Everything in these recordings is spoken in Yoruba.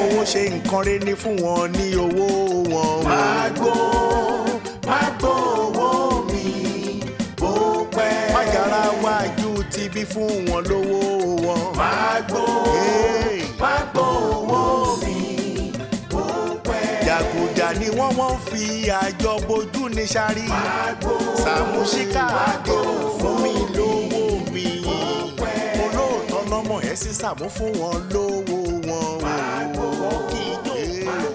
fowó ṣe nǹkan rẹ̀ ní fún wọn ní owó wọn. Magbo owó mi bó pẹ́. Mágara wájú ti bí fún wọn lówó wọn. Magbo owó mi bó pẹ́. Jàgùjà ni wọ́n fi àjọ bojú ní sáré. Sàmúsíkà àdé fún mi lówó mi. Olóòótọ́ lọ́mọ ẹ̀ sí Sàmú fún wọn lówó wọn. Kì í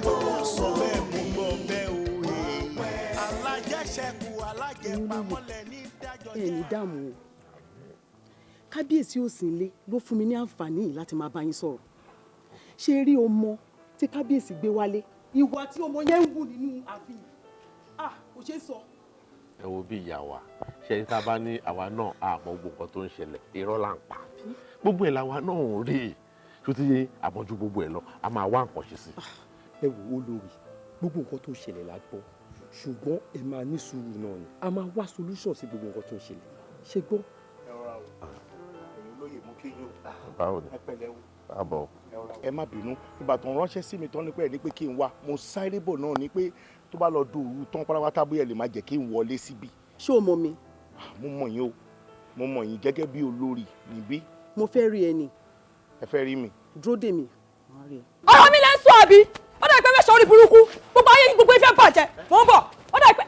jó sọ bẹ́ẹ̀ mú gbọ́ bẹ́ẹ̀ òye. Alájẹṣẹ́kù alájẹpamọ́lẹ̀ ní dájọ́ jẹ́. Ẹni dààmú o. Kábíyèsí Òsínlé ló fún mi ní àǹfààní yìí láti máa bá yín sọ̀rọ̀. Ṣé rí ọmọ tí kábíyèsí gbé wálé? Ìwà tí ọmọ yẹn ń wù nínú ààfin. Kò ṣeé sọ. Ẹ wo bí ìyá wa ṣe ní tá a bá ní àwa náà àmọ́ gbogbo nǹkan tó ń ṣẹlẹ̀ irọ́ là ń pa gbogbo ẹ̀ làwa náà ń rí tó ti yé àmọ́jú gbogbo ẹ̀ lọ a máa wá nǹkan ṣe sí. Ẹ wò ó lórí gbogbo nǹkan tó ń ṣẹlẹ̀ la gbọ́ ṣùgbọ́n ẹ máa ní sùúrù náà ni a máa wá solution sí gbogbo nǹkan tó ń ṣẹlẹ̀ ṣe gbọ́. Ẹ rọra o ẹ̀yin olóyè mú kí yóò. Báwo ni? Ẹ pẹ̀lẹ́ o. Báwo. Ẹ má bínú ìgbà tó ń ránṣẹ́ sí mi tán ní pé ẹ ní pé kí n wá mo sáré bọ̀ náà ní pé tó bá lọ dòru tán pátápátá bóyá lè má jẹ́ kí n wọlé síbí. Ṣé o mọ̀ mi? Mo mọ̀ yín o mo mọ̀ yín gẹ́gẹ́ bí olórí níbí. Mo fẹ́ rí ẹni. Ẹ fẹ́ rí mi. Dúró dè mí. Ọ̀rọ̀ mi lẹ́ ń sọ àbí? Ó dà pé mẹ́sàn-án orí burúkú gbogbo ayé gbogbo ìfẹ́ bàjẹ́ mò ń bọ̀. Ó dà pé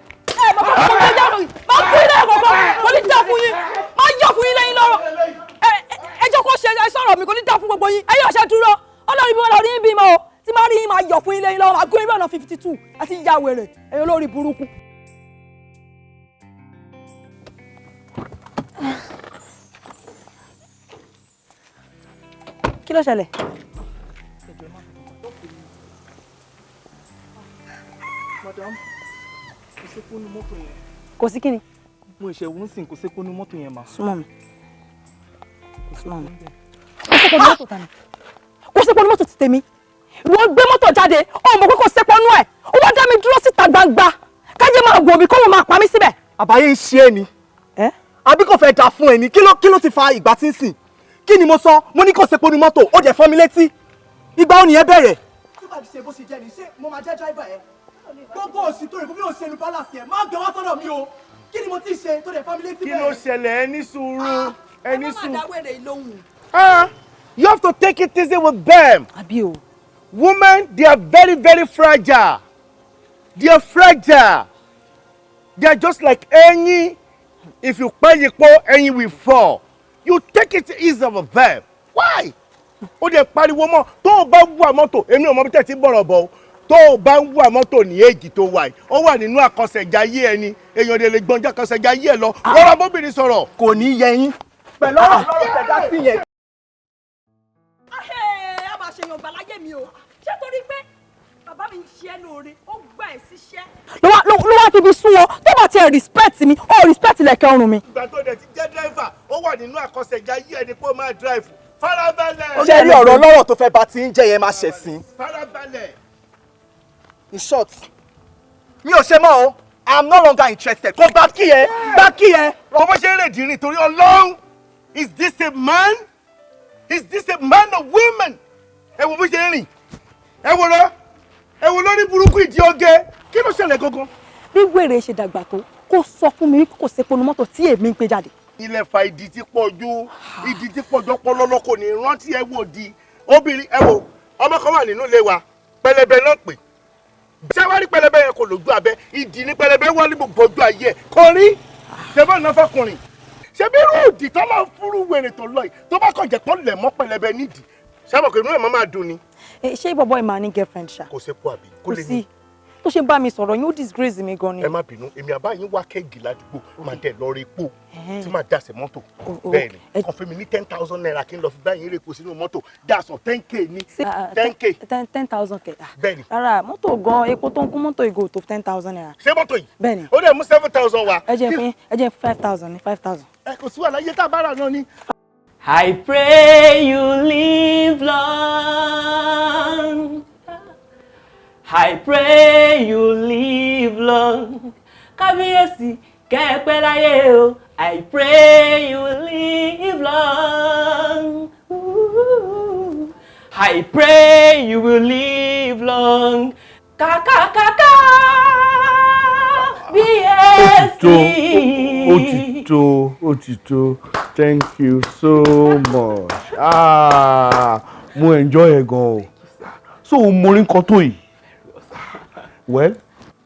mọ̀ fún mi ọjọ́ ìjọba máa kú ilé ẹ̀kọ́kọ́ kò ní dá fún yín máa yọ̀ fún yín lẹ́yìn lọ́rọ̀. Ẹjọ́ kó ṣe sọ̀rọ̀ mi kò ní dá fún gbogbo yín ẹ̀yin ọ̀ṣẹ́ dúró ọlọ́run bí wọ́n lọ rí yín bímọ o tí máa rí yín máa yọ̀ fún yín lẹ́yìn lọ́rọ̀ máa gún yín bọ̀nà 52 àti ìyá wèrè ẹ̀yin olórí burúkú. Kí ló ṣẹlẹ̀? Madam, kò sí kónú mọ́tò yẹn. Kò sí kíni? Mo ìṣẹ̀wò ń sìn kò sí kónú mọ́tò yẹn mà. Súnmọ́ mi. Súnmọ́ mi. Kò sí kónú mọ́tò tani. Kò sí kónú mọ́tò ti tèmi. Wọ́n gbé mọ́tò jáde, ọmọ pé kò sí kónú ẹ̀. Ó wá dá mi dúró síta gbangba. Káyé máa wò mí kó wọn máa pa mí síbẹ̀. Àbáyé ń ṣe é ni. Àbí kò fẹ́ da fún ẹ ni. Kí ló ti fa ìgbà tí ń sìn? Kí ni mo sọ? Mo ní kò sí kónú mọ́tò, ó dẹ̀ fọ́ mi létí. Ìgbà ó nìyẹn bẹ̀rẹ̀. Tí bá ti ṣe bó ṣe jẹ́ ni, ṣé mo máa jẹ́ driver ẹ̀? Gbogbo òsì tó rẹ̀ bí òṣèlú palace ẹ̀ máa gbé wá sọ́dọ̀ mi o. Kí ni mo ti ṣe tó dẹ̀ family ti bẹ̀rẹ̀? Kí ló ṣẹlẹ̀ ẹ ní sùúrù ẹ ní sùúrù. Ẹ má máa dáwẹ́rẹ́ ìlóhùn. You have to take it easy with them. Àbí o. Women, they are very, very fragile. They are fragile. They are just like ẹyin. If you pay yipo, ẹyin will fall. You take it easy with them. Why? Ó dẹ̀ pariwo mọ́ tó o bá wà mọ́tò èmi ò mọ bí tẹ̀ tí bọ̀rọ̀ bọ̀ o tó o bá ń wà mọ́tò ní èjì tó wà yìí ó wà nínú àkọsẹ̀jayé ẹni èèyàn lè gbọ́njà àkọsẹ̀jayé ẹ lọ rọra bóbìnrin sọ̀rọ̀. Kò ní yẹ yín. Pẹ̀lú ọ̀rọ̀ tẹ̀dá sí yẹn. A máa ṣe Yorùbá láyé mi o. Ṣé torí pé bàbá mi ń ṣe ẹ́ lóore ó gbà ẹ́ síṣẹ́. Ló wá fi fi sún wọn tó bá tiẹ̀ respect mi ó respect lẹ̀kẹ́ ọrùn mi. Ìgbà tó dẹ̀ ti jẹ́ driver ó wà nínú àkọsẹ̀jayé ẹni pé ó máa drive. Farabalẹ̀. Ṣé rí ọ̀rọ̀ ọlọ́rọ̀ tó fẹ́ bá ti ń jẹ́ yẹn máa ṣẹ̀sìn? Farabalẹ̀. In short, mi ò ṣe mọ́ o. I am no longer interested. Kò bá kí ẹ. Bá kí ẹ. Ọmọ ṣe ń rèdí rìn torí Ọlọ́run. Is this a man? Is this a man or woman? Ẹ wo bó ṣe ń rìn. Ẹ wo lọ. Ẹ wo lórí burúkú ìdí oge. Kí ló ṣẹlẹ̀ gangan? Bí wèrè ṣe dàgbà tó kó sọ fún mi kò sí ponu mọ́tò tí èmi ń gbé jáde. Ilẹ̀ fa ìdí tí pọ̀ ju ìdí tí pọ̀ jọ pọlọ́lọ́ kò ní rántí ẹ wò di obìnrin ẹ wò ọmọ kan wà nínú ilé wa pẹlẹbẹ náà pè ṣé wàá rí pẹlẹbẹ yẹn kò lójú abẹ ìdí ní pẹlẹbẹ wà ní gbogbo ojú ayé ẹ kò rí ṣé bá náà fọkùnrin ṣé bí irú òdì tó máa ń fúrú wèrè tó lọ yìí tó bá kàn jẹ́ pọ́n lẹ̀ mọ́ pẹlẹbẹ nídìí sábà kò inú ẹ̀ máa dùn ni. Ṣé bọ̀bọ̀ ẹ̀ máa ní girlfriend ṣá? Kò sépo àbí kò lè ní. Kò sí tó ṣe bá mi sọ̀rọ̀ yín ó disgrace mi gan ni. Ẹ má bínú èmi àbá yín wá kẹ́gì ládùúgbò máa tẹ̀ lọ rí epo tí máa dà sí mọ́tò bẹ́ẹ̀ ni kàn fún mi ní 10,000 naira kí n lọ fi bá yín rè epo sínú mọ́tò dàsọ̀ 10k ní 10k. 10,000 kẹ. bẹ́ẹ̀ ni. Rárá mọ́tò gan epo tó ń kún mọ́tò ìgò tó 10,000 naira. Ṣé mọ́tò yìí? Bẹ́ẹ̀ ni. Ó dẹ̀ mú 7,000 wá. Ẹ jẹ́ 5,000 ní 5,000. Ẹ kò sí wàhálà iye tá a bá rà náà ni. I pray you live long. I pray you live long. Kábíyèsí kẹ́pẹ́ láyé o. I pray you live long. I pray you will live long. Ka ka ka ka. Otito. Thank you so much. Mo enjoy ẹ gan o. So mo rí nǹkan tó yìí. Well,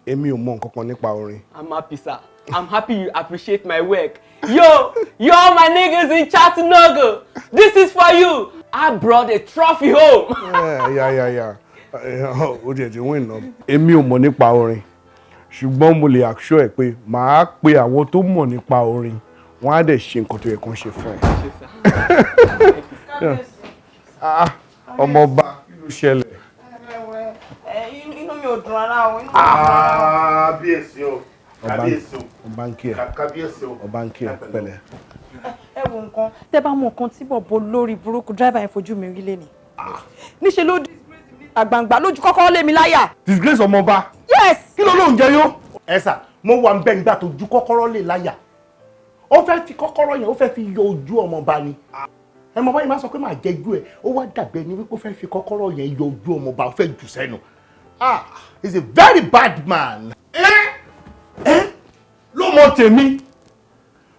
èmi ò mọ nǹkan kan nípa orin. I'm happy, sir. I'm happy you appreciate my work. Yo, all my niggas in Chattanooga. This is for you. I brought a trophy home. Yeah. O jẹ́ ti win náà. Èmi ò mọ̀ nípa orin. Ṣùgbọ́n mo lè assure ẹ pé màá pe àwọn tó mọ̀ nípa orin. Wọ́n á dẹ̀ ṣe nǹkan tó yẹ kán ṣe fún ẹ. Ọmọọba kí ló ṣẹlẹ̀? Inú mi ò dùn rárá o. Kábíyèsí o. Ọba ń kí ẹ. Kábíyèsí o. Ọba ń kí ẹ pẹ̀lẹ́. Ẹ wo nǹkan tẹ́ bá mọ nǹkan tí bọ̀bọ̀ lórí burúkú driver yẹn fojú mi rí lẹ́nìí. Níṣẹ́ ló disgrace mi àgbàǹgbà lójú kọ́kọ́ lé mi láyà. Disgrace ọmọọba. Yes. Kí ló lóun jẹ yó? Ẹ sà mo wà ń bẹ́ nígbà tó ju kọ́kọ́rọ́ lé láyà. Ó fẹ́ fi kọ́kọ́rọ́ yẹn ó fẹ́ fi yọ ojú ọmọọba ni. Ẹ mọ̀ báyìí máa sọ pé máa jẹ́jú ẹ̀ ó wá dàbí ẹni wípé ó fẹ́ fi kọ́kọ́rọ́ yẹn yọ ojú ọmọọba ó fẹ́ jù sẹ́nu. He's a very bad man. Ló mọ tèmi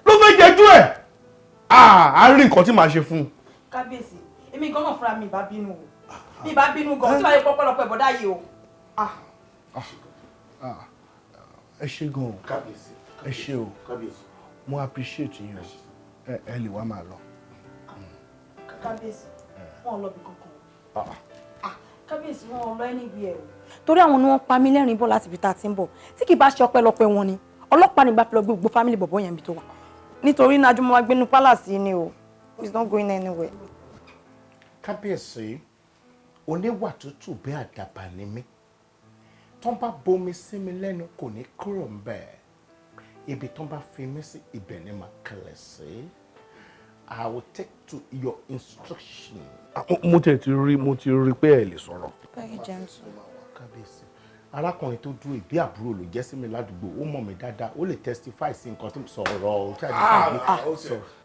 ló fẹ́ jẹ́jú ẹ̀. A rí nǹkan tí màá ṣe fún un. Kábíyèsí èmi gan náà fúnra mi ìbá bínú o mi ìbá bínú gan tí wàá yẹ pọ́pọ́lọpọ̀ ẹ̀bọ̀dá yìí o. Ẹ ṣé gan o. Kábíyèsí. Ẹ ṣé o. Kábíyèsí. Mo appreciate yín o. Ẹ lè wá máa lọ. Kábíyèsí wọn ò lọ bí kankan. Kábíyèsí wọn ò lọ anywhere o. Torí àwọn ni wọ́n pa mí lẹ́rìn bọ̀ láti ibi tá a ti ń bọ̀ tí kì í bá ṣe ọpẹ́lọpẹ́ wọn ni ọlọ́pàá nígbà fi lọ gbé gbogbo fámìlì bọ̀bọ̀ yẹn bí tó wà. Nítorí náà ajúmọ́ wa gbénú palace yìí ni o. He's not going anywhere. Kábíyèsí oníwà tútù bí àdàbà ni mí tán bá bomi sí mi lẹ́nu kò ní kúrò ń bẹ̀ ibi tán bá fi mí sí ibẹ̀ ni màá kẹlẹ̀ sí. I will take to your instruction. Mo ti rí pé ẹ lè sọ̀rọ̀. Very gentle. Kábíyèsí arákùnrin tó dúró ìbí àbúrò ló jẹ́ sí mi ládùúgbò ó mọ̀ mí dáadáa ó lè testify sí nǹkan tó ń sọ̀rọ̀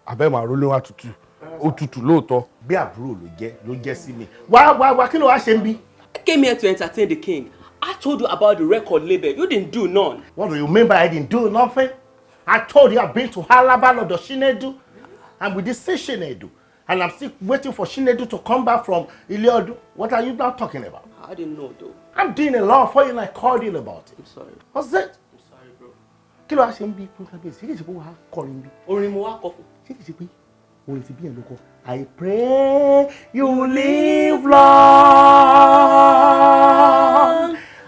abẹ́ màá rólé wá tutù ó tutù lóòótọ́ bí àbúrò ló jẹ́ sí mi. Wá kí ló wá ṣe ń bí. I came here to entertain the king. I told you about the record label. You didn't do none. What do you mean by I didn't do nothing? I told you I've been to Halaba Lọ́dọ̀ Shinedu. I'm with this Shinedu. And I'm still waiting for Shinedu to come back from Ile-Odun. What are you now talking about? I didn't know though. I'm doing a lot for you and I called you about it. I'm sorry. What's that? I'm sorry, bro. Kí ló wá ṣe ń bí fún Kábíyèsí? Ṣé kìí ṣe pé wàá kọrin bí? Orin mo wá kọ fún. Ṣé kìí ṣe pé orin ti bí ẹ̀ ló kọ? I pray you live long.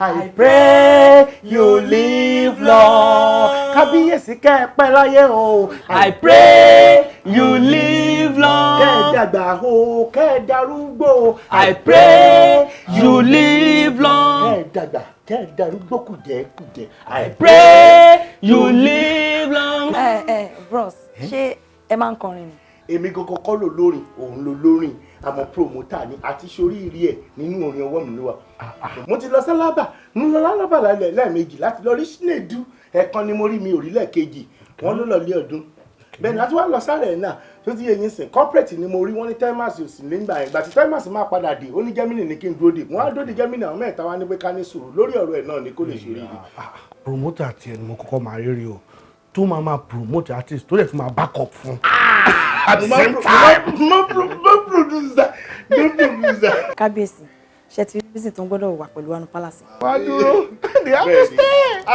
I pray you live long. Kábíyèsí kẹ́ ẹ pẹ́ láyé o. I pray you live long. Kẹ́ ẹ dàgbà o, kẹ́ ẹ darúgbó. I pray you live long. Kẹ́ ẹ dàgbà, kẹ́ ẹ darúgbó kùjẹ́kùjẹ́. I pray you live long. Bros ṣé ẹ máa ń kọrin ni. Èmi gangan kọ́ ló lórin òun ló lórin àmọ́ promoter ni àti ṣoríire ẹ̀ nínú orin ọwọ́ mi ló wà. Mo ti lọ sálábà lẹ́ẹ̀mejì láti lọ rí Shinedu ẹ̀kan ni mo rí mi ò rí lẹ́ẹ̀kejì wọ́n ló lọ lé ọdún bẹ́ẹ̀ ni a ti wá lọ sáré náà tó ti yẹ yín sìn corporate ni mo rí wọ́n ní Timas ò sì nígbà yẹn gbà tí Timas máa padà dé ó ní Germany ní kí n dúró dé wọ́n á dúró dé Germany àwọn mẹ́ta wá ní pé ká ní sùúrù lórí ọ̀rọ̀ ẹ̀ náà ni kó lè ṣe rí i. Promoter tiẹ̀ ni mo kọ́kọ́ máa rí o tó máa promote artist tó lè tún máa back up fún. At the same time. No producer. Kábíyèsí ṣe ti reason tó ń gbọ́dọ̀ wà pẹ̀lú wanu palace. Wá dúró they understand.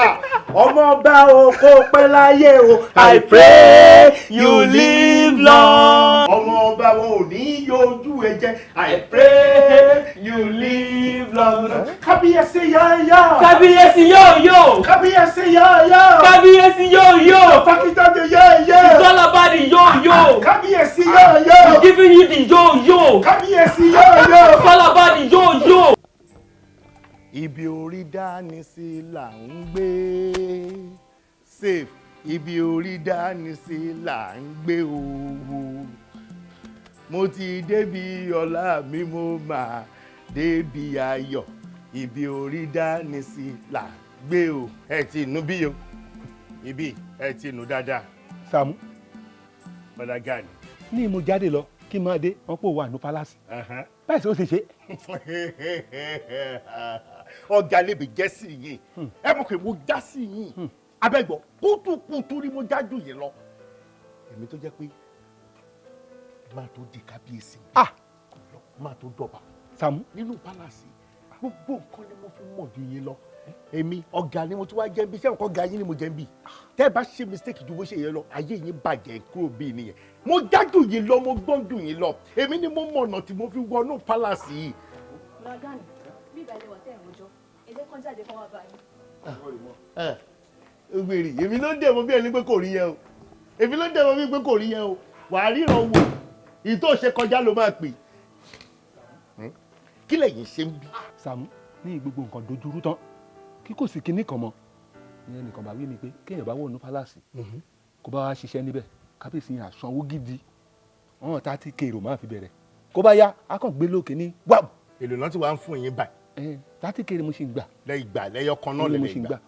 Ọmọ ọba o kó pẹ́ láyé o. I pray you live long. Ọmọ ọba wọn ò ní yọjú ẹ jẹ. I pray you live long. Kábíyèsí yóò. Kábíyèsí yóò. Kábíyèsí yóò. Kábíyèsí yóò. Fákíjáde yóò. It's all about the yo-yo. Kábíyèsí yóò. He's giving you the yo-yo. Kábíyèsí yóò. It's all about the yo-yo. Ibi orí dání sí là ń gbé safe ibi orí dání sí là ń gbé owó mo ti débi ọlá mi mo máa débi ayọ̀ ibi orí dání sí là ń gbé o ẹ ti nù bí o ibi ẹ ti nù dáadáa. Sàámú bọ́dà Gani ní mo jáde lọ kí n máa dé wọn pò wà ní palace báyìí sí ó ṣe ṣe. ọ̀gá lèbi jẹ́ sí yìí ẹ mọ̀ pé mo já sí yìí abẹ́gbọ́ kútùkùtù ni mo jájú yìí lọ èmi tó jẹ́ pé máa tó di kábíyèsí máa tó dọ̀bà Sàámú nínú pálásì gbogbo nǹkan ni mo fi mọ̀ ju yín lọ èmi ọ̀gá ni mo tún wá jẹ́ bí sẹ́wọ̀n kọ́ ga yín ni mo jẹ́ bí tẹ́ ẹ bá ṣe mistake ju bó ṣe yẹ lọ ayé yín bàjẹ́ kúrò bí nìyẹn mo jájú yín lọ mo gbọ́n jù yín lọ èmi ni mo mọ̀ ọ̀nà tí mo fi wọnú pálásì yìí. Bragani bí ìbàlẹ̀ wà tẹ̀ ẹ̀rọ̀jọ́ ẹ̀jẹ̀ kan jáde kan wá bá yín. Ògbèrè èmi ló dẹ̀ mọ́ bí ẹni pé kò rí yẹn o èmi ló dẹ̀ mọ́ bí pé kò rí yẹn o wàá ríran wò ìtò ṣe kọjá ló máa pè kí lẹ̀yin ṣe ń bí. Sàámú ní gbogbo nǹkan dojúrú tán kí kò sí kinní kan mọ́ ìyẹn nìkan bá wí ni pé kéèyàn bá wọ̀ ní pálásì kó bá wá ṣiṣẹ́ níbẹ̀ kábíyèsí yẹn àsanwó gidi wọn ta ti kéèrò máa fi bẹ̀rẹ̀ kó bá yá a kàn gbé lókè ní wáàbù. èlò náà ti wá ń fún yín báyìí. láti kéèrè mo ṣe ń gbà. lẹ́yìn gbà lẹ́yọ kan náà lẹ́yìn gbà.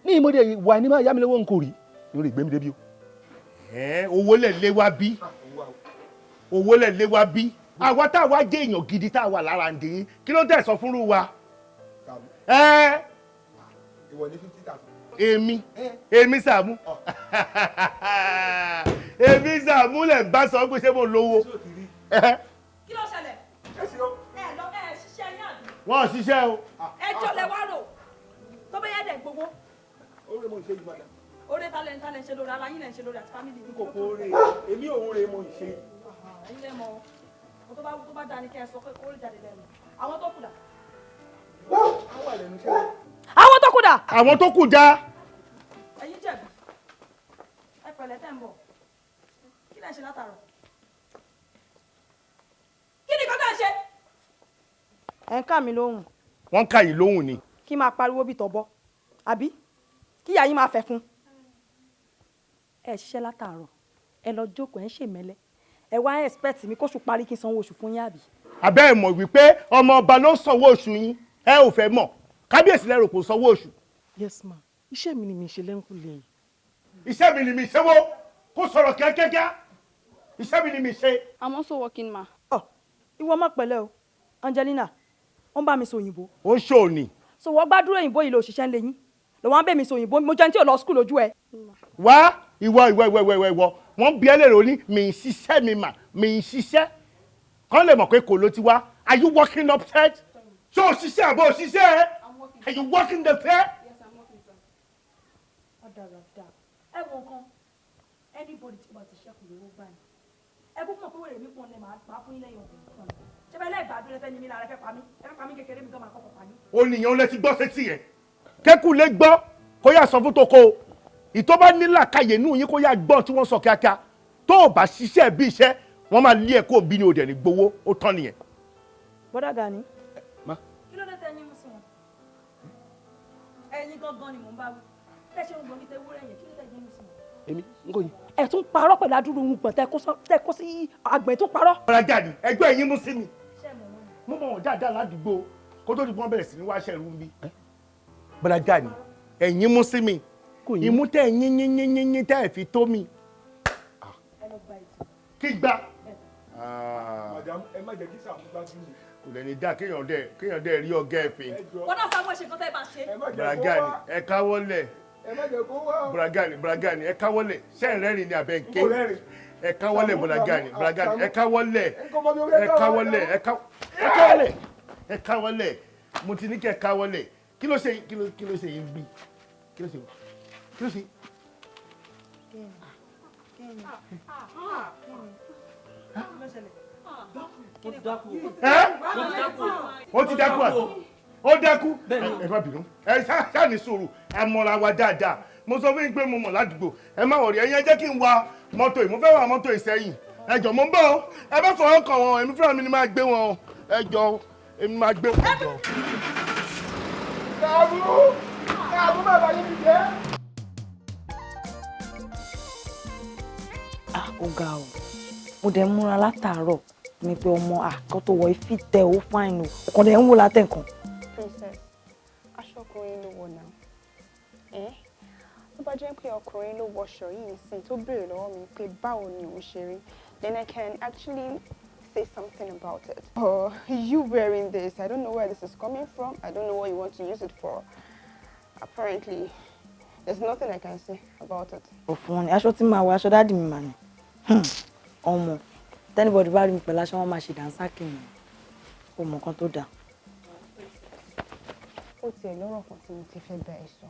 ní ìmọ̀dé wà ní máa yá mi lọ́wọ́ nǹkan rí lórí ìgbémi débi o. owó lẹ̀ lé wá bí owó lẹ̀ lé wá bí àwa tá a wá jẹ́ èèyàn gidi tá a wà lára ǹdí yín kí ló dẹ̀ sọ fúnrú wa. ìwọ ní 50,000. èmi Sàámú èmi Sàámú lẹ̀ ń bá sọ pé ṣé mo lówó. kí ló ṣẹlẹ̀ ẹ lọ ẹ ṣiṣẹ́ yín àbí. wọ́n ò ṣiṣẹ́ o. ẹjọ́ lẹ wá rò tó bẹ́ẹ̀ yẹ dẹ̀ gbogbo. oore mo ń ṣe yìí padà. oore ta lẹ ń ṣe lórí ara yín lẹ ń ṣe lórí àti fámìlì yín. n kò kó oore èmi òun re mo ń ṣe. ẹ̀yin lẹ mọ̀ o tó bá dá ní kẹ́ ẹ sọ pé kórè jáde lẹ́nu àwọn tó kù dà. wọ́n wà lẹ́nu iṣẹ́ wọn. àwọn tó kù dà. àwọn tó kù já. ẹ̀yin jẹ̀bi ẹ pẹ̀lẹ́ tẹ́ ń bọ̀ kí lẹ ń ṣe látàárọ̀ kí ni kọ́tà ń ṣe. ẹ̀ ń ká mi lóhùn. wọ́n ń ká yìí lóhùn ni. kí máa pariwo bí tọ́bọ́ àbí kí ìyá yín máa fẹ́ fún. ẹ ṣiṣẹ́ látàárọ̀ ẹ lọ jókòó ẹ ń ṣèmẹ́lẹ́ ẹ wá expect mi kóṣù parí kí n sanwó oṣù fún yín àbí. àbẹ́ ẹ̀ mọ̀ wípé ọmọ ọba ló sanwó oṣù yín ẹ ò fẹ́ mọ̀ kábíyèsí lẹ́rù kò sanwó oṣù. yes ma iṣẹ́ mi ni mi ṣe lẹ́ńkùlé yìí. iṣẹ́ mi ni mi ṣe wo kó sọ̀rọ̀ kíákíá iṣẹ́ mi ni mi ṣe. I'm also working ma. ọ ìwọ má pẹ̀lẹ́ o Angelina ó ń bá mi sọ òyìnbó. ó ń ṣò ní. so wọ́n gbàdúrà òyìnbó yìí lọ òṣìṣẹ́ ń lé yín lọ wọ́n á bẹ̀ mí sọ òyìnbó mo jẹun tí ò lọ skul lójú ẹ. wá ìwọ wọ́n bí ẹlẹ́rìí oní mi ń ṣiṣẹ́ mi mà mi ń ṣiṣẹ́ kán lè mọ̀ pé kò ló ti wá are you working upstairs ṣé o ṣiṣẹ́ àbọ̀ o ṣiṣẹ́ are you working the fair. Yes, I'm working, sir. ọ̀dàràdà ẹ wo nǹkan anybody tí wọ́n ti ṣẹ́kù lówó gbà ní ẹ kúkú mọ̀ pé wèrè mi pọ̀ ní màá fún yín lẹ́yìn ọ̀gbìn kan ṣé bẹ́ẹ̀ lẹ́gbàá dúró fẹ́ ni mí lára ẹ fẹ́ pa mí kékeré mi gan máa kọ́kọ́ pa yín. ó nìyẹn lẹ ti gbọ́ sétí yẹn kẹ́kù lè gbọ́ kó yà sọ fún toko ìtọ́ bá ní làkàyè nù yín kó yà gbọ́ tí wọ́n sọ kíákíá tó o bá ṣiṣẹ́ bí iṣẹ́ wọ́n máa lé ẹ̀ kó o bí ní òde ní gbowó ó tán nìyẹn. bọ́dà Gani. Ma. kí ló dé tẹ ẹyin mú sí wọn ẹyin gangan ni mò ń bá wí tẹ ṣe ń gbọ́n ní tẹ wúrẹ́ yẹn kí ló dé ẹyin mú sí wọn. èmi n kò yí. ẹ tún parọ́ pẹ̀lú adúrú ohun gbọ̀n tẹ kó sí àgbẹ̀ tún parọ́. ọ̀rọ̀ Gani ẹgbẹ́ ẹ̀yin mú sí mi ṣé mọ̀ wọ́n ni. mo mọ̀ wọ́n dáadáa ládùúgbò kó tó di pọ́n bẹ̀rẹ̀ sí ní wáṣẹ́ ìlú ń bí. bọ́dà Gani ẹ̀yin mú sí mi ìmú tẹ̀ yín tẹ́ ẹ̀ fi tó mi. ẹ lọ gba ètò. kí gbà. madam ẹ má jẹ́ kí Sàámú gbájú mi. kò lẹ́ni dá kéèyàn dẹ̀ rí ọ̀gá ẹ̀ fín. wọ́n náà sáwọn ẹ̀ṣẹ̀ kan tẹ́ ẹ bá ṣe. bọ́dà Gani ẹ káwọ́lẹ̀. ẹ má jẹ́ kó wá. bọ́dà Gani ẹ káwọ́lẹ̀ ṣẹ́ ìrẹ́rìn ni àbẹ̀ ké. ẹ káwọ́lẹ̀ bọ́dà Gani ẹ káwọ́lẹ̀ ẹ káwọ́lẹ̀ mo ti ní kẹ́ ẹ káwọ́lẹ̀ kí ló ṣe yín bí kí ló ṣe. ó ti dákú àti ó dákú ẹ má bínú ẹ ṣáà ní sùúrù ẹ mọ̀ra wa dáadáa mo sọ fún yín pé mo mọ̀ ládùúgbò ẹ má wọ̀rí ẹ̀yin ẹ jẹ́ kí n wa mọ́tò yìí mo fẹ́ wa mọ́tò yìí sẹ́yìn ẹ jọ̀ọ́ mo ń bọ̀ ọ́ ẹ bá fọwọ́ kàn wọ́n èmi fúnra mi ni máa gbé wọn ẹ jọ̀ọ́ èmi máa gbé wọn. Sàámú bàbá yín ti jẹ́. ó ga o mo dẹ̀ ń múra látàárọ̀ mi pé ọmọ àkọ́ tó wọ ifi tẹ ó fáìn o ọkàn dẹ̀ ń wò látẹ̀kàn. Princess aṣọ ọkùnrin ló wọ̀ náà tó bá jẹ́ pé ọkùnrin ló wọṣọ yìí sí tó béèrè lọ́wọ́ mi pé báwo ni òun ṣe rí then I can actually say something about it. Oh, you wearing this, I don't know where this is coming from. I don't know what you want to use it for. Apparently, there's nothing I can say about it. Òfun ni aṣọ tí màá wọ aṣọ dáàdì mi mà ní. Ọmọ tẹ́nibọ̀dì bá rí mi pẹ̀lú aṣọ wọn máa ṣe dànsákì mi. Kò mọ̀ nǹkan tó dáa. Ó tiẹ̀ lọ́rọ̀ kan tí mo ti fẹ́ bá ẹ sọ.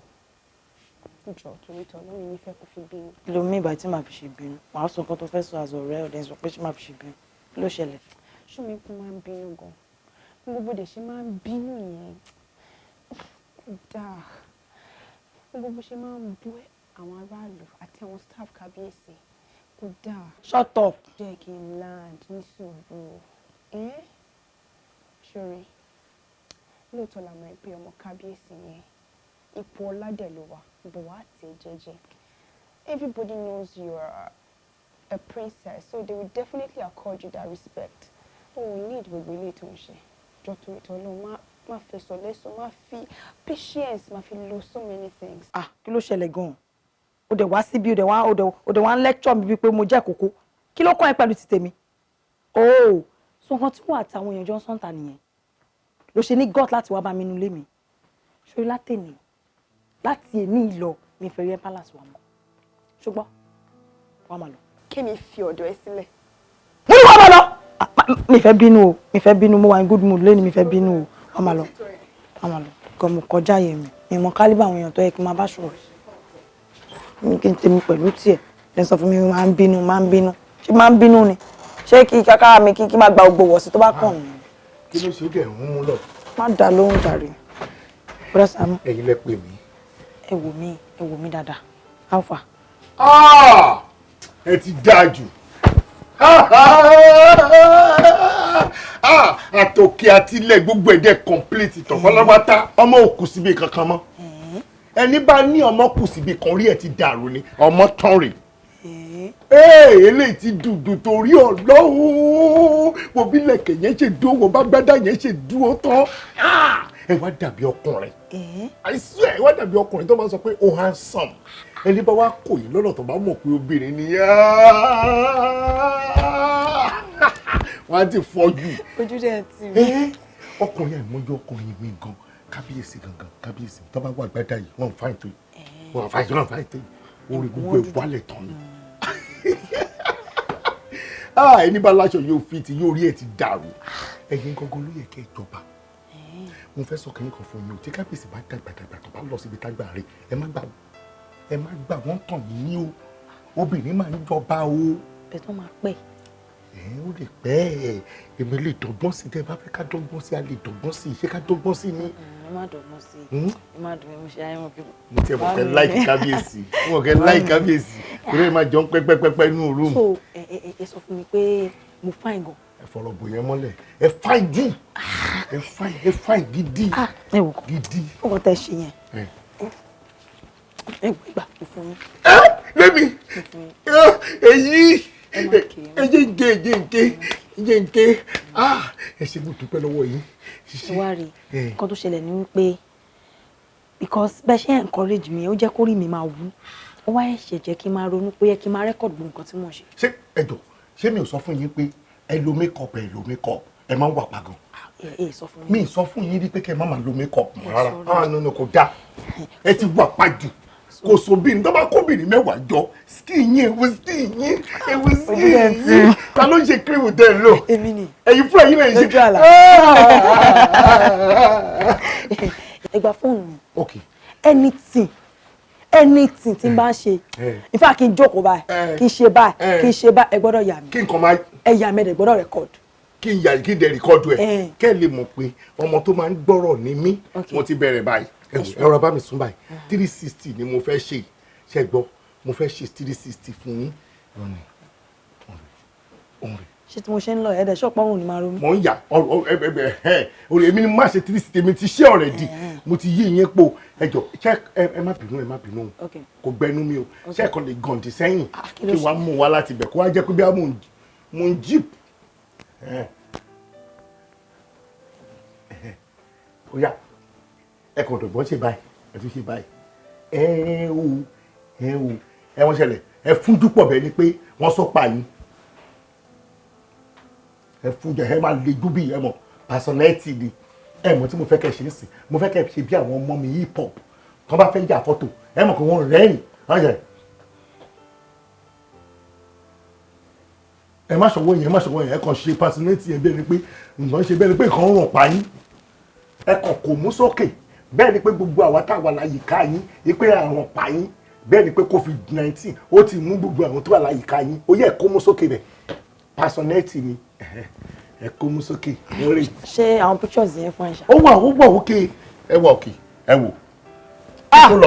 Jọ̀ọ́ torí tọ́lọ́ mi ní fẹ́ kó fi bínú. Kí ló mí ìgbà tí màá fi ṣe bínú? Màá sọ nǹkan tó fẹ́ sọ àzọ̀ rẹ̀ ọ̀dẹ̀ sọ pé ṣé màá fi ṣe bínú. Kí ló ṣẹlẹ̀? Ṣùgbọ́n kó máa ń bínú gan. Gbogbo dẹ̀ ṣe máa ń bínú yẹn. Kò dáa. Gbogbo ṣe máa ń bú àwọn aráàlú àti àwọn staff kábíyèsí. Kò dáa. Shut up. Jẹ́ kí n land ní sùúrù. Ṣorí, lóòótọ́ la mọ̀ pé ọmọ kábíyèsí yẹn ipò ọlá dẹ̀ ló wà, bọ̀ wá tẹ̀ jẹ́jẹ́. Everybody knows you are a princess, so they will definitely accord you that respect. Oh, need gbogbo ilé tó ń ṣe. Jọ torí tọ́lọ́ má fẹsọ̀ lẹ́sọ̀, má fi patience, má fi lo so many things. Kí ló ṣẹlẹ̀ gan-an? O dẹ̀ wá síbí, o dẹ̀ wá ń lecture mi bíi pé mo jẹ́ kókó. Kí ló kọ́ ẹ pẹ̀lú ti tèmi? Oh, so nǹkan tí wọ́n àtàwọn èèyàn jọ ń sọ́ǹtà nìyẹn. Ló ṣe ní God láti wá bá mi nulé mi. Ṣorí látẹ̀ni, láti èní ìlọ mi fẹ́ rí ẹ palace wa mọ́. Ṣùgbọ́n, wá máa lọ. Kémi fi ọ̀dọ̀ ẹ sílẹ̀. Mo ní wá máa lọ! Mi fẹ́ bínú o, mi fẹ́ bínú, mo wà in good mood lẹ́ni mi fẹ́ bínú o. Wá máa lọ, wá máa lọ. Kọ́ mo kọjá yẹn mi, mi mọ kálíbà àwọn èèyàn tó yẹ kí n máa bá ṣòro. Mi kí n tèmi pẹ̀lú tiẹ̀. Ẹ sọ fún mi máa ń bínú. Ṣé máa ń bínú ni? Ṣé kí káká mi kí máa gba gbogbo wọ̀sí tó bá kàn mí? Kí ló ṣe ó dẹ̀ ń mú lọ? Má dá lóhùn jàre. Bọ́dá Sàámú. Ẹ̀yin lẹ pè mí. Ẹ wò mí dáadáa. Alpha. Ẹ ti dáa jù. Àtòkè àtilẹ̀ gbogbo ẹ̀dẹ̀ complete tán pátápátá. Ọmọ ò kù síbi kankan mọ́. Ẹni bá ní ọmọ kù síbi kan rí ẹ̀ ti dàrú ni ọmọ tán rè. Eléyìí ti dùdù torí Ọlọ́run wo bí lẹ̀kẹ̀ yẹn ṣe dúró wo bá gbádá yẹn ṣe dúró tán. Ẹ wá dàbí ọkùnrin. I swear ẹ wá dàbí ọkùnrin tó máa sọ pé o handsome. Ẹni bá wá kò yín lọ́nà tó bá mọ̀ pé obìnrin ni wọ́n á ti fọ́jú. Ojú dẹ̀ ti rí. Ọkùnrin àìmọye ọkùnrin mi gan kábíyèsí gangan kábíyèsí tó bá wà gbádá yìí wọ́n fáìn tó yìí wọ́n fáìn tó yìí orí gbogbo ìwálẹ̀ tán ni. Ẹni bá láṣọ yóò fi ti yóò rí ẹ ti dàrú ẹ̀yin gangan ló yẹ kẹ́ ẹ jọba. Mo fẹ́ sọ kẹ́yìn kan fún mi o tí kábíyèsí bá dàgbàdàgbà tó bá lọ síbi tágbà rẹ̀ ẹ má gbà wọ́n tàn yín ní o obìnrin máa ń jọba o. Bẹ́ẹ̀ tó máa pẹ́. Ó lè pẹ́ èmi lè dọ́gbọ́n sí tẹ́ ẹ bá fẹ́ ká dọ́gbọ́n sí a lè dọ́gbọ́n sí ṣé ká dọ́gbọ́n sí ni. Ẹ má dọ́gbọ́n sí ẹ má dùn mí ṣe ayé wọn pípọ̀. Mo tiẹ̀ mọ̀ kẹ́ láìkì kábíyèsí mo kẹ́ láìkì kábíyèsí torí ẹ máa jọ ń pẹ́pẹ́pẹ́pẹ́ nínú rúùmù. So ẹ sọ fún mi pé mo fáìn gan. Ẹ fọ̀rọ̀ bò yẹn mọ́lẹ̀ ẹ fáìn jù ẹ fáìn gidi gidi. Fọwọ́ tẹ ṣe yẹn ẹ gbà fún yín. Lẹ́mi èyí ẹjẹ nke ẹ ṣe mo dúpẹ́ lọ́wọ́ yìí. Ẹ wá rí nǹkan tó ṣẹlẹ̀ ní wípé because bẹ́ẹ̀ ṣe encourage mi ó jẹ́ kó rí mi máa wú ó wá ẹ̀ṣẹ̀ jẹ́ kí n máa ronú pé yẹ kí n máa record gbogbo nǹkan tí mo ṣe. Ṣé ẹjọ ṣé mi ò sọ fún yín pé ẹ lo makeup ẹ máa ń wà pa gan. Sọ fún mi. Mi sọ fún yín rí pé kẹ́ ẹ má máa lo makeup mọ́ rárá nínú kò dáa ẹ ti wà pa jù kò sóbìnrin tó bá kóbìnrin mẹ́wàá jọ skin yín ewu skin yín ta ló ń ṣe cream tẹ́ ẹ lò ẹ̀yin fún ẹ̀yin náà ń ṣe. lójú àlá. Ẹ gba fóònù mi. Okay. anything tí n bá ṣe in fact kí n jókòó báyìí kí n ṣe báyìí ẹ gbọ́dọ̀ yà mí. kí n kàn máa. ẹ yà mí ẹ gbọ́dọ̀ record. kí n yà kí n dẹ̀ rìkọ́dù ẹ̀ kẹ́ ẹ lè mọ̀ pé ọmọ tó máa ń gbọ́rọ̀ ní mí mo ti bẹ̀rẹ̀ báyìí ẹ̀rọ bá mi sún báyìí 360 ni mo fẹ́ ṣe ṣe gbọ́ mo fẹ́ ṣe 360 fún yín ọ̀rẹ́. Ṣé tí mo ṣe ń lọ ẹ̀ẹ́dẹ̀ ṣọ́pọ̀ òun ni máa ronú. Mo ń yà orí èmi ni má ṣe 360 mi ti ṣe already mo ti yí ìyẹn po ẹjọ ẹ má bínú kò gbẹnu mi o ṣe ẹ̀kan lè gàǹdì sẹ́yìn kí wàá mú wa láti bẹ̀ kó wá jẹ́ pé bí a mò ń jíìp. Ó yá ẹ kàn dọ̀gbọ́n ṣe báyìí ẹ tún ṣe báyìí wọ́n ṣẹlẹ̀ ẹ fún dúpọ̀ bẹ́ẹ̀ ni pé wọ́n sọ pa yín ẹ fún jẹ ẹ máa le jú bí ẹ mọ̀ personality ni ẹ mọ̀ tí mo fẹ́ kẹ́ ṣe é sìn mo fẹ́ kẹ́ ṣe bí àwọn ọmọ mi hip hop tó bá fẹ́ yà fọ́tò ẹ mọ̀ kí wọ́n rẹ́rìn ọ̀yẹ̀ ẹ má ṣọwọ́ yẹn ẹ kàn ṣe personality yẹn bẹ́ẹ̀ ni pé nǹkan ṣe bẹ́ẹ̀ ni pé nǹkan rùn pa yín ẹ kàn kò mú sókè bẹ́ẹ̀ ni pé gbogbo àwa táwa láyìíká yín pé àrùn pa yín bẹ́ẹ̀ ni pé covid-19 ó ti mú gbogbo àwọn tó wà láyìíká yín ó yẹ kó mú sókè bẹ́ẹ̀ personality ni ẹ kó mú sókè lórí. ṣé àwọn pictures yẹn fún ẹ ṣá. ó wà òkè ẹ wà òkè ẹ wò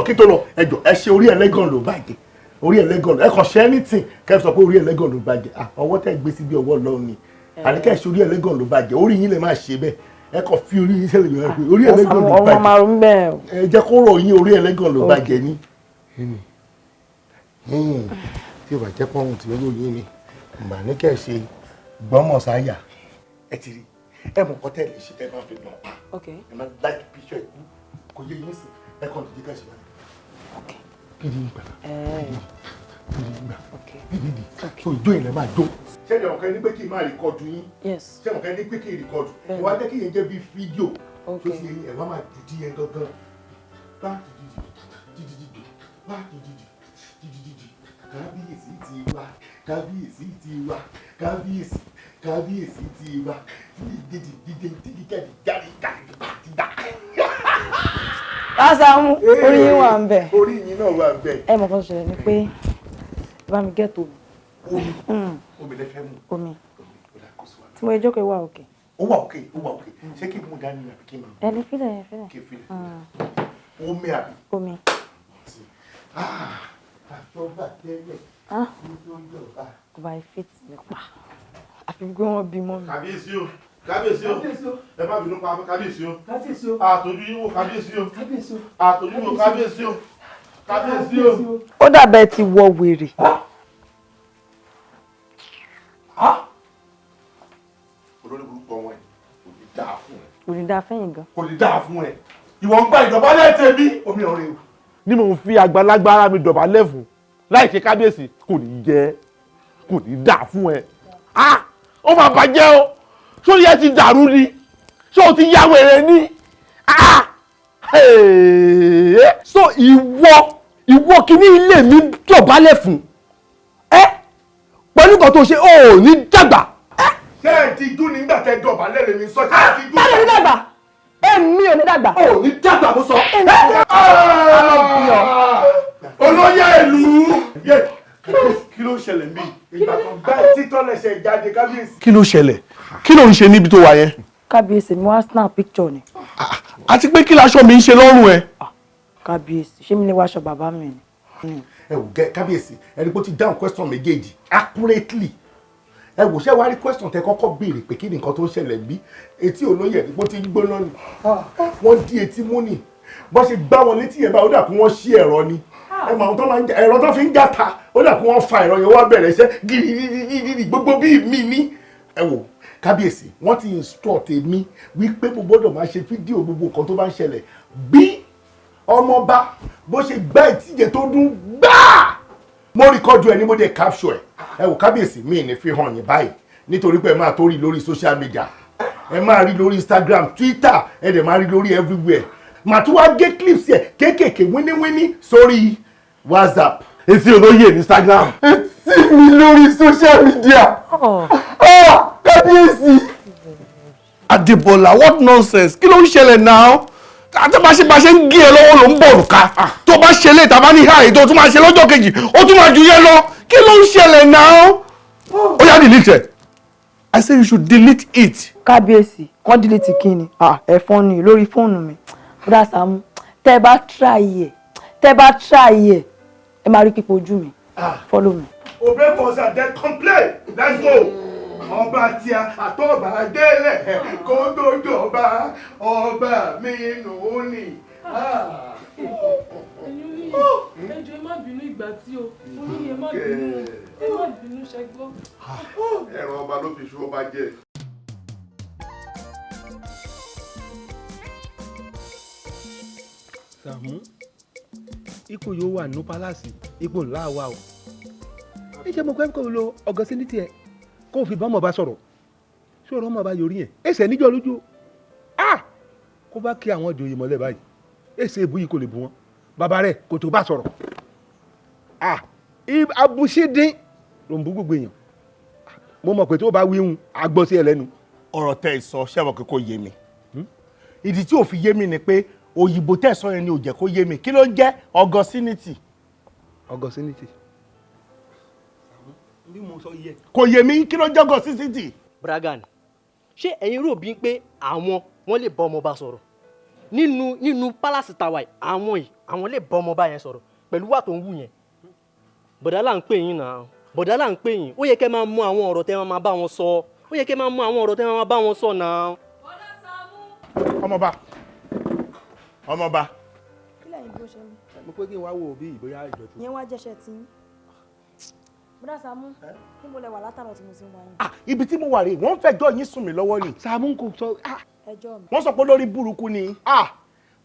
kí tó lọ ẹ jọ ẹ ṣe orí ẹlẹ́gàn ló bàjẹ́ orí ẹlẹ́gàn ló ẹ kàn ṣe anything kẹ́ ẹ sọ pé orí ẹlẹ́gàn ló bàjẹ́ ọwọ́ tẹ́ gbé síbi ọwọ́ lọ́wọ́ ni àníkẹ́ ṣe orí ẹlẹ́gàn ló bàjẹ́ orí yín lè má ṣe bẹ́ẹ̀ ẹ kàn fi orí yín ṣẹlẹ̀ yọ̀ọ́ pé orí ẹlẹ́gàn ló bàjẹ́ ẹ jẹ́ kó rọ̀ yín orí ẹlẹ́gàn ló bàjẹ́ ní tí o bá jẹ́ pọ́n tí ó yín ni mà ní kẹ́ ẹ ṣe gbọ́mọ̀ sáyà ẹ ti rí ẹ mọ̀ kọ́ tẹ́lẹ̀ ṣe ẹ máa fi nà pa ẹ máa like picture ìkú kò yé yín sí ẹ kàn lè jẹ́ ká ṣe báyìí kí ni ìgbà so ìjó yìí lè máa jó. ṣé ẹ̀dẹ̀ ọ̀kan ní pé kí n máa rìkọ́dù yín ṣé ọ̀kan ní pé kí n rìkọ́dù ẹ wá jẹ́ kí yẹn jẹ́ bí fídíò tó ti yẹn ẹ wá máa dùdí yẹn gangan bá dìdìdì bá dìdìdì kábíyèsí ti wá kábíyèsí ti wá kábíyèsí ti wá Lásàmú orí yín wà ń bẹ̀. Orí yín náà wà ń bẹ̀. Ẹ mọ̀ kan ṣẹlẹ̀ ni pé ẹ bá mi gẹ́tò omi. Omi lẹ fẹ́ mu. Omi. Tí mo jókòó wà òkè. Ó wà òkè. Ṣé kí n mú dání àbí kí n máa? Ẹni fílẹ̀. Kí n fílẹ̀. Omi àbí? Omi. Àjọba tẹ́lẹ̀. Kò bá fit mi pa. Àfi gbé wọn bímọ mi. Kábíyèsí o. Kábíyèsí o. Ẹ má bínú pa kábíyèsí o. Àtọ́jú yín wò kábíyèsí o. Àtọ́jú yín wò kábíyèsí o. Kábíyèsí o. Ó dàbẹ̀ ti wọ wèrè. Olórí burúkú ọmọ ẹ̀ kò ní dáa fún ẹ. Kò ní dáa fẹ́yìn gan. Kò ní dáa fún ẹ. Ìwọ ń gba ìdọ̀bálẹ̀ tèmi. Omi ọ̀rẹ́ o. Ní mò ń fi àgbàlagbà ara mi dọ̀bálẹ̀ fún láì ṣe kábíyèsí kò ní jẹ́ kò ní dáa fún ẹ. Ó máa bàjẹ́ o. Sórí ẹ ti dàrú ni. Ṣé o ti ya wèrè ni? So ìwọ kìíní ilé mi dọ̀bálẹ̀ fún pẹ̀lú kan tó ṣe ó ní dàgbà. Ṣé ẹ ti dún nígbà tẹ́ dọ̀bálẹ̀ rẹ̀ mi sọ ṣé ẹ ti dún? Báwo ni dàgbà? Èmi ò ní dàgbà. Ó ní dàgbà mo sọ. Olóyè ìlú. Kí ló ṣẹlẹ̀ níbí? Ìgbà kan gbá títọ́ lẹ́sẹ̀ jáde kábíyèsí. Kí ló ṣẹlẹ̀? Kí ló ń ṣe níbi tó wà yẹn? Kábíyèsí mi wá snap picture ni. Àti pé kí laṣọ mi ń ṣe lọ́rùn ẹ? Kábíyèsí ṣé mi ní wáṣọ bàbá mi ni? Ẹ wò gẹ kábíyèsí ẹni bó ti dáhùn question méjèèjì accurately. Ẹ wò ṣé wàá rí question tẹ kọ́kọ́ béèrè pé kí ni nǹkan tó ń ṣẹlẹ̀ bí etí olóyè ẹni bó ti ń gbóná ni wọ́n dí etí mú ni bó ṣe gbá wọn létí yẹn bá ó dà kí wọ́n ṣí ẹ̀rọ ni ẹ mọ àwọn tó máa ń ẹ̀rọ tó fi ń jàta ó dà kí wọ́n fa ẹ̀rọ yẹn wá bẹ̀rẹ̀ iṣẹ́ gírígírígírí gbogbo bíi mi ní. Ẹ wò kábíyèsí wọ́n ti instruct èmi wípé mo gbọ́dọ̀ máa ṣe fídíò gbogbo nǹkan tó bá ń ṣẹlẹ̀ bí ọmọọba bó ṣe gbá ìtìjẹ tó dún gbáà mo rìkọ́dù ẹ ní mo dé capture ẹ wò kábíyèsí mi ní fi hàn yín báyìí nítorí pé ẹ máa tó rí lórí social media ẹ máa rí lórí Instagram Twitter ẹ dẹ̀ máa rí lórí everywhere màá tún wá gé clips ẹ kéékèèké wíníwíní sórí WhatsApp Etí olóyè ní Instagram. Etí mi lórí social media. Kábíyèsí. Adébọ́lá what nonsense kí ló ń ṣẹlẹ̀ náà? Àti bá ṣe ń gé ẹ lọ́wọ́ ló ń bọ̀ òrùka tó bá ṣe lè tàbá ní ààyè tó tún máa ṣe lọ́jọ́ kejì ó tún máa ju yẹn lọ kí ló ń ṣẹlẹ̀ náà? Ó yá delete it. I say you should delete it. Kábíyèsí wọ́n delete kí ni ẹ̀fọn ni lórí fóònù mi. Bọ́dà Sàámú tẹ́ bá try ẹ̀ ẹ máa rí pípọ̀ ojú mi. Follow me. Obey concert then complain. Let's go. Ọba tí a àtọ́ba délẹ̀ kó tó jọba ọba mi nù ní. Ẹjọ́ ẹ má bínú ìgbà tí o olóyè má bínú ṣẹgbọ́. Ẹ̀rọ ọba ló fi ṣú ọba jẹ. Sàámú ipò yóò wà ní pálásì ipò ńlá wa o ẹ jẹ́ mo pẹ́ kó lo ọgọ́sí ní tiẹ̀ kó o fi bámọ̀ bá sọ̀rọ̀ ṣòro ọmọ bá yorí yẹn ẹsẹ̀ níjọ́ lójú kó bá kí àwọn ìjòyè mọ́lẹ̀ báyìí ẹsẹ̀ ìbú yìí kò lè bu wọn bàbá rẹ̀ kò tó bá sọ̀rọ̀ abùsídín ló ń bú gbogbo èèyàn mo mọ̀ pé tó bá wíhun àgbọ̀ sí ẹ lẹ́nu. ọ̀rọ̀ tẹ́ ẹ sọ ṣẹ́wọ̀n kí kò yé mi ìdí tí ò fi yé mi ni pé òyìnbó tẹ́ ẹ sọ yẹn ni ò jẹ́ kó yé mi kí ló ń jẹ́ Augustinity. Augustinity. kò yé mi kí ló ń jẹ́ Augustinity. Bragan ṣé ẹ̀yin rò bí pé wọ́n lè bá ọmọọba sọ̀rọ̀ nínú palace tàwa àwọn lè bá ọmọọba yẹn sọ̀rọ̀ pẹ̀lú wà tó ń wù yẹn bọ̀dá là ń pè yín náà bọ̀dá là ń pè yín ó yẹ kẹ́ máa mú àwọn ọ̀rọ̀ tẹ́ máa bá wọn sọ ó yẹ kẹ́ máa mú àwọn ọ̀rọ̀ tẹ́ máa bá wọn sọ náà. ọmọọba. kí lẹ́yìn bí ó ṣe ń mo pé kí n wá wo òbí ìbóyá ìdọ̀tí. yẹn wá jẹ́ṣẹ́ tí bọ́dá Sàámú níbo lẹ wà látàrọ̀ tí mo ti ń wá yín. ibi tí mo wà rèé wọ́n fẹjọ́ yín sùn mí lọ́wọ́ ni. Sàámú kò sọ. ẹjọ́ mi. wọ́n sọ pé lórí burúkú ni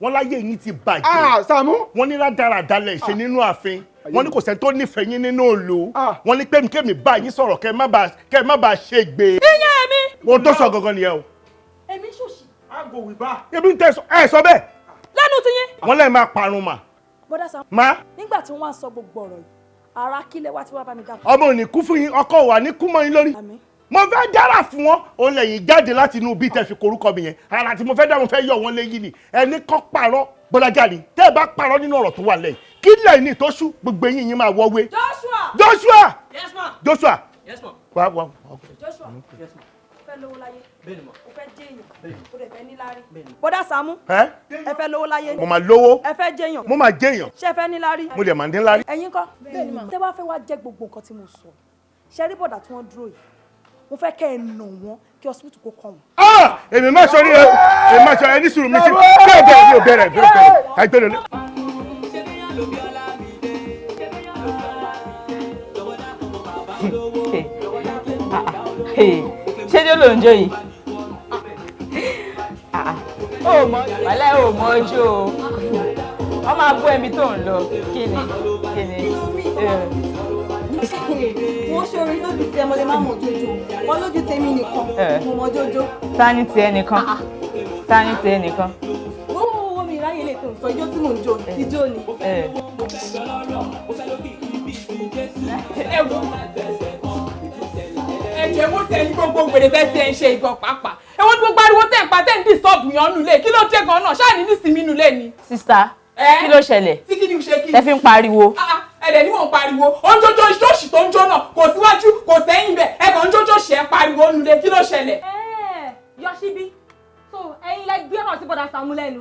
wọ́n láyé yín ti bàjẹ́. Sàámú. wọ́n ní rádaràda lẹ̀ ṣe nínú ààfin wọ́n ní kò sẹ́ni tó nífẹ̀ẹ́ yín nínú òòlù wọ́n ní kémi bá yín sọ̀rọ̀ kẹ́ ẹ má bàa ṣe gbé. ìyẹn mi. wọ́n tó sọ gangan nìyẹn o. èmi ṣòṣì. aago wìbá. ebi ń tẹ ẹ sọ bẹ́ẹ̀. lẹ́nu ti yín. wọ́n lẹ́ẹ̀ máa parun mà. bọ́dá Sàámú. má. nígbà tí wọ́n á sọ gbogbo ọ̀rọ̀ yìí ara kílẹ̀ wá tí wọ́n bá mi dá. ọmọ ò ní kú fún yín ọkọ wà ní kú mọ́ yín lórí. mo fẹ́ dára fún wọn òun lẹ́yìn jáde láti inú bí tẹ́ fi korúkọ mi yẹn ara tí mo fẹ́ dá mo fẹ́ yọ wọn léyìn ni ẹni kọ́ parọ́ Bọ́lágàní tẹ́ ẹ bá parọ́ nínú ọ̀rọ̀ tó wà lẹ́yìn kí lẹ́yìn ní tó ṣú gbogbo eyín yín máa wọ́wé. Joshua. Yes ma. Joshua. Yes ma. wá. Joshua. Yes ma. o fẹ́ lówó láyé. bẹ́ẹ̀ni ma. o fẹ́ jẹ́ èèyàn. o dẹ̀ fẹ́ ní láárí. bọ́dá Sàámú. ẹ fẹ́ lówó láyé. mo máa lówó. ẹ fẹ́ jẹ́ èèyàn. mo máa jẹ́ èèyàn. ṣé ẹ fẹ́ ní láárí. mo dẹ̀ máa ní láárí. ẹ̀yin kọ́. bẹ́ẹ̀ni ma. tẹ́ bá fẹ́ wá jẹ́ gbogbo nǹkan tí mo sọ ṣe rí bọ̀dà tí wọ́n dúró yìí mo fẹ́ kẹ́ ẹ nà wọ́n kí hospital kó kọ́ wọn. èmi má sọ ẹ ní sùúrù mi sí bẹ́ẹ̀ ẹgbẹ́rẹ́ lé. ṣé ní olóńjó yìí wàlẹ́ ò mọ ojú o wọ́n máa bú ẹ̀mí tó ń lọ kí ni. wọ́n ṣe orin lójú tí ẹ mọ́lẹ́ máa mọ̀ jójó wọ́n lójú tèmi nìkan mo mọ jójó. ta ni tiẹ̀ nìkan. wọ́n mi ráyè lè tó nǹkan ijó tí mò ń jó ijó ni. ẹ̀jẹ̀ wo tẹ̀ ní gbogbo gbèrè tẹ́ fi ẹ̀ ń ṣe ìgàn pàápàá ẹ̀wọ̀n tí gbogbo ariwo tẹ̀ ń pa tẹ̀ ń dìsọ́ọ̀bù yan nulẹ̀ kí ló dé gan náà ṣáà ní nísìmí nulẹ̀ ni. sista kí ló ṣẹlẹ̀ tí kí ni ṣe kí. tẹ́ fi ń pariwo. ẹ̀dẹ̀ ni mò ń pariwo oúnjọ́jọ́ ìṣòṣì tó ń jó náà kò síwájú kò sẹ́yìn bẹ́ẹ̀ ẹ̀kọ́ oúnjọ́jọ́ ṣẹ̀ ń pariwo nulẹ̀ kí ló ṣẹlẹ̀. Yọ̀ṣíbí so ẹ̀yin lẹ gbé ọ̀rọ̀ sí bọ̀dà Sàámú lẹ́nu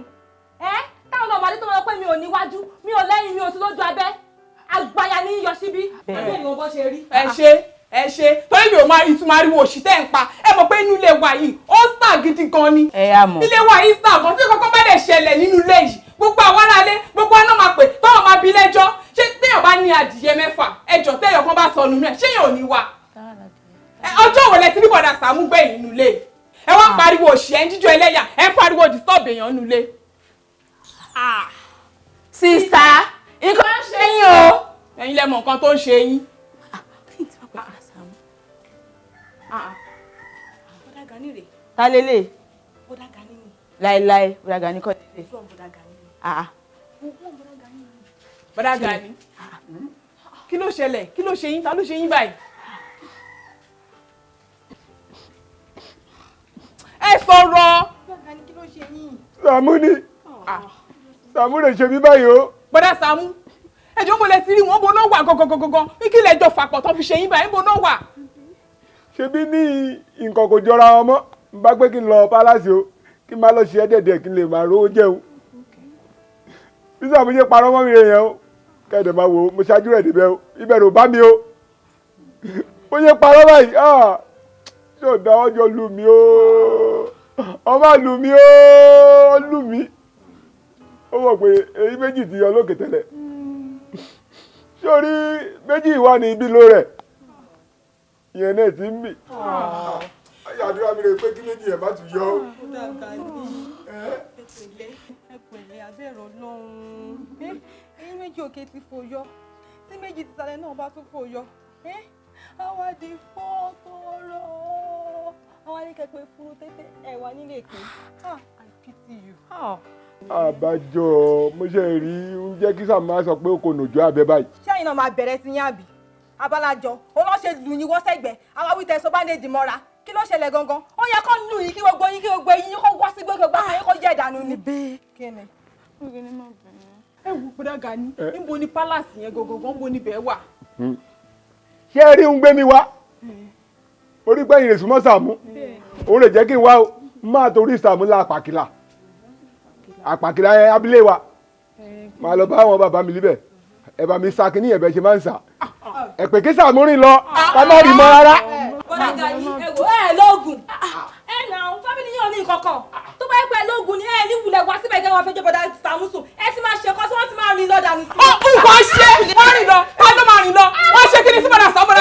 táwọn ọmọ adé tó lọ pé mi ò níwájú mi ò lẹ́yìn mi ò sí lójú abẹ́ àgbàyà ní Yọ̀ṣíbí ẹgbẹ́ ni mo bọ́ ṣe rí. ẹ ṣe torí mi ò máa ìtumọ̀ ariwo òṣì tẹ́ ń pa ẹ mọ̀ pé inú ilé wa yìí ó star gidi gan ni. ilé wa yìí star gan tí kọ́kọ́ bá dẹ̀ ṣẹlẹ̀ nínú ilé yìí gbogbo àwọn aráalé gbogbo àná máa pè tọ́wọ́ máa bi lẹ́jọ́ ṣé téèyàn bá ní adìyẹ mẹ́fà ẹjọ́ téèyàn kan bá sọ nínú ẹ̀ ṣé yẹn ò ní wà. ọjọ́ wo lẹ ti rí bọ̀dà Sàámú gbẹ̀yìn nínú ilé ẹ wá pariwo òṣì ẹ ń jíjọ ẹlẹ́yà ẹ ń pariwo disturb èèyàn nínú ilé. sista nǹkan ń ṣe yín o. ẹ̀yin lẹ mọ̀ nǹkan tó ń ṣe yín. Bọ́dà Gani rè. ta lélẹ̀. Bọ́dà Gani ni. láéláé Bọ́dà Gani kọ́ lélẹ̀. Bọ́dà Gani ni. Bọ́dà Gani. kí ló ṣẹlẹ̀ kí ló ṣe yín ta ló ṣe yín báyìí. ẹ sọ̀rọ̀. Bọ́dà Gani kí ló ṣe yín. Sàámú ni Sàámú lè ṣe mí báyìí o. Bọ́dà Sàámú ẹjọ́ mo lè ti rí wọn bó náà wà gangan kí lè jọ fàpọ̀ tó fi ṣe yín báyìí bó náà wà. ṣebí ní nǹkan kò jọra wọn mọ́ n bá pé kí n lọ pálásì o kí n má lọ ṣe ẹ́dẹ̀dẹ̀ kí n lè máa rówó jẹun bí Sàámú ṣe parọ́ mọ́ mi rẹ̀ yẹn o kẹ́ẹ̀dẹ̀ máa wò ó mo ṣáájú rẹ̀ débẹ̀ o ibẹ̀ rò bá mi o ó ṣe parọ́ báyìí ṣé ò dáwọ́ jọ lù mí o ọmọ lù mí o lù mí ó mọ̀ pé èyí méjì ti yọ lókè tẹ́lẹ̀ ṣé orí méjì wà ní ibi ló rẹ̀ ìyẹn náà ti ń bì. àyàdúrà mi rè pé kí méjì yẹn má tún yọ ó. ẹ pẹ̀lẹ́ abẹ́rọ̀ lọ́hùn-ún ẹ̀yin méjì òkè ti fò yọ tí méjì ti sàlẹ̀ náà bá tún fò yọ àwa di fọ́tọ̀rọ̀ àwa ní jẹ́ pé fúrú tètè ẹ wà nílé pé I pity you. àbájọ mo ṣe rí oúnjẹ kí sàmú sọ pé o kò nòjọ́ abẹ báyìí. ṣẹ́yìn náà máa bẹ̀rẹ̀ ti yín àbí abalajọ olóṣè lù yín wọ́n sẹ́gbẹ̀ẹ́ àwọn awítẹ̀ sọ bá lè dì mọ́ra kí ló ṣẹlẹ̀ gangan ó yẹ kó lù yín kí gbogbo yín kó wá sí gbogbo ayé kó jẹ́ ìdànù ni. kí ni. ẹ wù bùdá Gani níbo ni palace yẹn gangan níbo ni bẹ́ẹ̀ wà. ṣé ẹ rí ń gbé mi wá orí gbẹ̀yìn rẹ̀ súnmọ́ Sàámú òun lè jẹ́ kí n wá o máa torí Sàámú la àpàkìlà ẹ abúlé wa máa lọ bá àwọn bàbá mi líbẹ̀ ẹ bá mi sa kí ní ẹ̀bẹ̀ ṣe máa ń sà ẹ pè kí Sàámú rìn lọ ká má rí mọ́ rárá. bùdá Gani ẹ̀wò lóògùn nà ó fábílì yóò ní nǹkankan tó bá pẹ́ lóògùn ni ní ìwúlẹ̀ wá síbẹ̀ kẹ́ wọ́n fẹ́ jẹ́ bọ́dá Sàámú sùn ti máa ṣe kọ́ tí wọ́n ti máa rìn lọ dànù sí. nǹkan ṣe wọ́n rìn lọ ká ló máa rìn lọ wọ́n ṣe kí ni sí bọ́dá Sàámú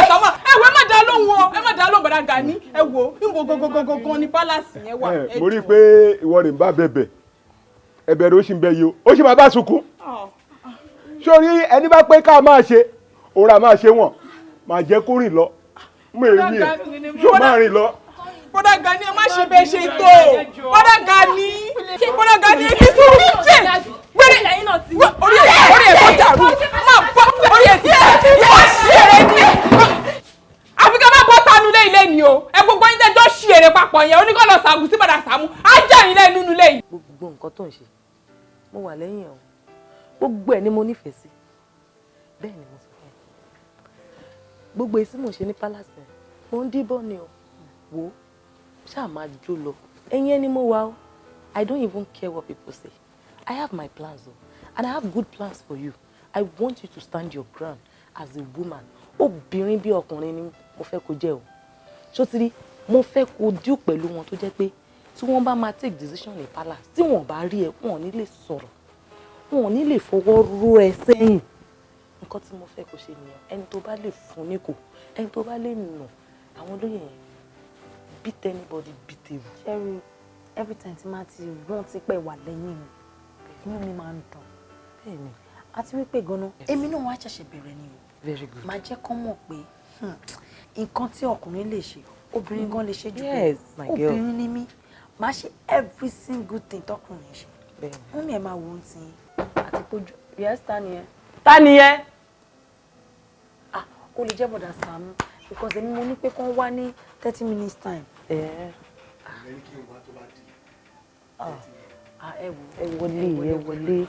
ẹ má dá lóhùn o ẹ má dá lóhùn bọ́dá Gani ẹ wò níbo gogogogogo ni palace yẹn wà. mo rí i pé ìwọ rìn bá bẹ̀bẹ̀ ẹ̀bẹ̀ rẹ̀ ó sì ń bẹ yìí o ó sì máa bá sunkún sórí ẹni bá pé ká máa ṣe òun ra máa ṣe wọ̀n máa jẹ́ kó rìn lọ mo èyí ẹ̀ yóò máa rìn lọ. bọ́dá Gani ẹ má ṣe bẹ́ẹ̀ ṣe tó bọ́dá Gani èmi tó rí jẹ́ wẹ́rẹ́ orí ẹ̀ tó dàrú máa bọ́ orí ẹ̀ tí yóò ṣe eré ní. àfi ká má bọ́ tanu lé ilé ni o ẹ gbogbo yín tẹ́jọ́ ṣe eré papọ̀ yẹn oníkọ́lọ̀ Sàámú sí bọ́dá Sàámú á jà yín lẹ́nu nínú ilé yìí. gbogbo nǹkan tó ń ṣe mo wà lẹ́yìn ẹ̀ o gbogbo ẹ̀ ni mo nífẹ̀ẹ́ sí bẹ́ẹ̀ ni mo sọ fún ẹ gbogbo èsì mo ṣe ní palace mo ń díbọ̀ ni o wò ó ṣáà máa jó lọ ẹ̀yin ẹni mo wà o I don't even care what people say I have my plans o and I have good plans for you I want you to stand your ground as a woman obìnrin bí ọkùnrin ni mo fẹ́ kó jẹ́ o ṣótìrí mo fẹ́ kó díù pẹ̀lú wọn tó jẹ́ pé tí wọ́n bá máa take decision ní palace tí wọ́n bá rí ẹ wọn ò ní lè sọ̀rọ̀ wọn ò ní lè fọwọ́ ró ẹ sẹ́yìn nǹkan tí mo fẹ́ kó ṣe nìyẹn ẹni tó bá lè fún ní kò ẹni tó bá lè nù àwọn olóyè yẹn beat anybody beat him. Sherry, every time tí máa ti rántí pé wà lẹ́yìn mi inú mi máa ń dùn. bẹ́ẹ̀ni àti wípé gan-an èmi náà wá ṣẹ̀ṣẹ̀ bẹ̀rẹ̀ ni o. very good. máa jẹ́ kán mọ̀ pé nǹkan tí ọkùnrin lè ṣe obìnrin gan lè ṣe jù yes my girl obìnrin ni mí máa ṣe every single thing tọkùnrin ṣe. bẹ́ẹ̀ni wọ́n mi ẹ̀ máa wo ohun tí àti kojú yes ta ni ẹ. ta ni ẹ. ah o lè jẹ́ bọ̀dà Sàámú because èmi mo ní pé kán wá ní 30 minutes time. ẹ wọlé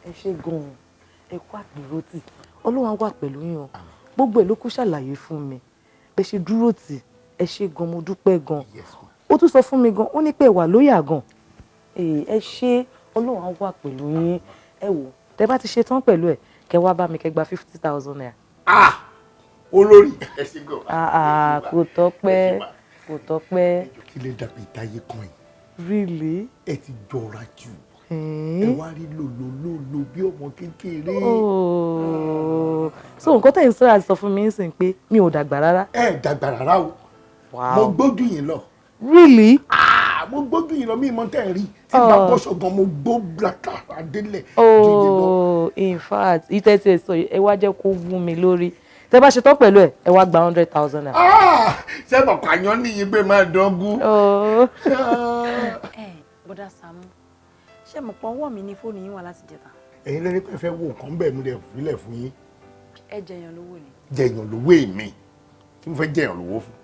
ẹ ṣe gan-an ẹ kú àpérò tì Ọlọ́run wà pẹ̀lú yín o gbogbo ẹ̀ ló kú ṣàlàyé fún mi bẹ́ẹ̀ ṣe dúró tì ẹ ṣe gan mo dúpẹ́ gan ó tún sọ fún mi gan ó ní pé ẹ wà lóyà gan ẹ ṣe Ọlọ́run wà pẹ̀lú yín ẹ wò tẹ bá ti ṣe tán pẹ̀lú ẹ kẹ wá bá mi kẹ gba 50,000 naira. olórí ẹ ṣe gan. kò tọ́pẹ́. kí lè dàbí ìtayé kan yìí. really. ẹ ti jọra jù ẹ wá rí lòlòlòlò bí ọmọ kékeré. so nǹkan tẹ̀ ń sọ́ra àti sọ fún mi ń sìn pé mi ò dàgbà rárá. ẹ dàgbà rárá o mo gbójú yín lọ. really. mo gbójú yín lọ mi mọ tẹ́ ẹ rí tí bá bọ́ṣọ gan mo gbó blaka adélẹ̀. in fact ìtẹ́tí ẹ̀ sọ ẹ wá jẹ́ kó wú mi lórí tẹ́ bá ṣe tán pẹ̀lú ẹ̀ ẹ wá gba 100,000 naira. ṣé bàbá yan níyìn pé máa dángu. bọ́dà Sàámú ṣé mo pọ̀ ọwọ́ mi ní fóònù yín wà láti jẹta. ẹ̀yin lẹ́ni pé fẹ́ wo nǹkan bẹ́ẹ̀ mú dẹ̀ fílẹ̀ fún yín. ẹ jẹyàn lówó ni. jẹyàn lówó èmi kí n fẹ́ jẹyàn lówó fún.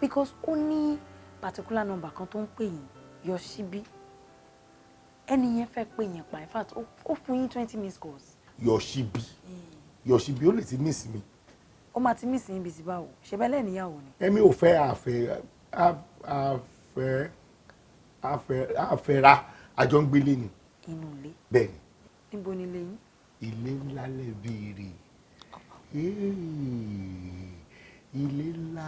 because ó ní particular number kan tó ń pè yín yọ síbí ẹni yẹn fẹ́ pè yín pa in fact ó fún yín 20 missed calls. yọ síbí ó lè ti miss mi. ó máa ti miss yín bí ti báwo ṣe bẹ́ẹ̀ lẹ́nìyàwó ni. ẹ̀mí ò fẹ́ àfẹ́ra àjọ ń gbélé ni. inú ilé. bẹ́ẹ̀ ni. níbo ni ilé yín. ilé ńlá lẹ béèrè ilé ńlá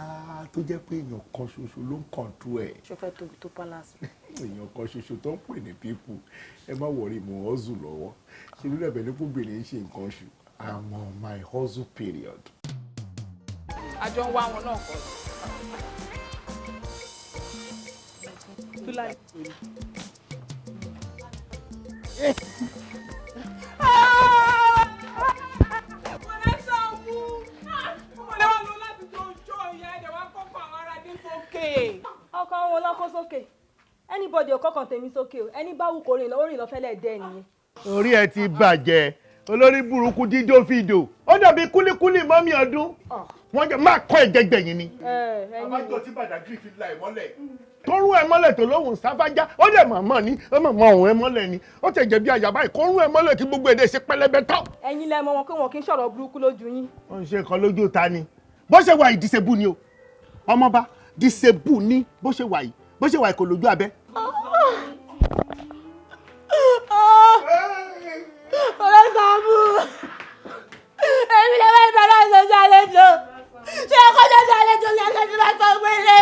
tó jẹ́ pé èèyàn kan ṣoṣo ló ń kọ̀ǹtú ẹ̀. ṣó fẹ́ tóbi tó palace. èèyàn kan ṣoṣo tó ń pè ní pípù ẹ má wọrí mo hustle lọ́wọ́ ṣe ló dẹ̀ bẹ̀ ní kóbìnrin ń ṣe nǹkan oṣù I'm on my hustle period. àjọ ń wá wọn náà kọ́ Tula. sókè. ọkàn wọn lọ́kọ́ sókè anybody ọkọ̀kan tèmi sókè o ẹni bá wù kó rìn lọ fẹ́lẹ̀ dẹ́ nìyẹn. orí ẹ ti bàjẹ́ olórí burúkú dídó fìdò ó dàbí kúlíkúlí mọ́mí ọdún wọ́n jẹ́ máa kọ́ ẹ̀jẹ̀gbẹ̀yìn ni. abájọ tí Badagry fi la ìmọ́lẹ̀. tó rún ẹ mọ́lẹ̀ tó lóhùn sáfájá ó dẹ̀ mọ̀ọ́mọ́ ni ó mọ̀ọ́mọ́ òun ẹ mọ́lẹ̀ ni ó tẹ̀ jẹ́ bí àyàbá yìí kó rún ẹ mọ́lẹ̀ kí gbogbo èdè ṣe pẹlẹbẹ tán. ẹ̀yin lẹ mọ̀ wọn pé wọn kì í sọ̀rọ̀ burúkú lójú yín. wọ́n ń ṣe nǹkan lójú ta ni bó ṣe wà yìí disebu ni o ọmọba disebu ni bó ṣe wà yìí kò lójú abẹ́. ọ̀rẹ́ Sàámú èmi lè wá ìbára ìṣojú àlejò ṣé ọkọ̀ ṣojú àlejò ní ẹgbẹ́ tí wọ́n sọ pé lè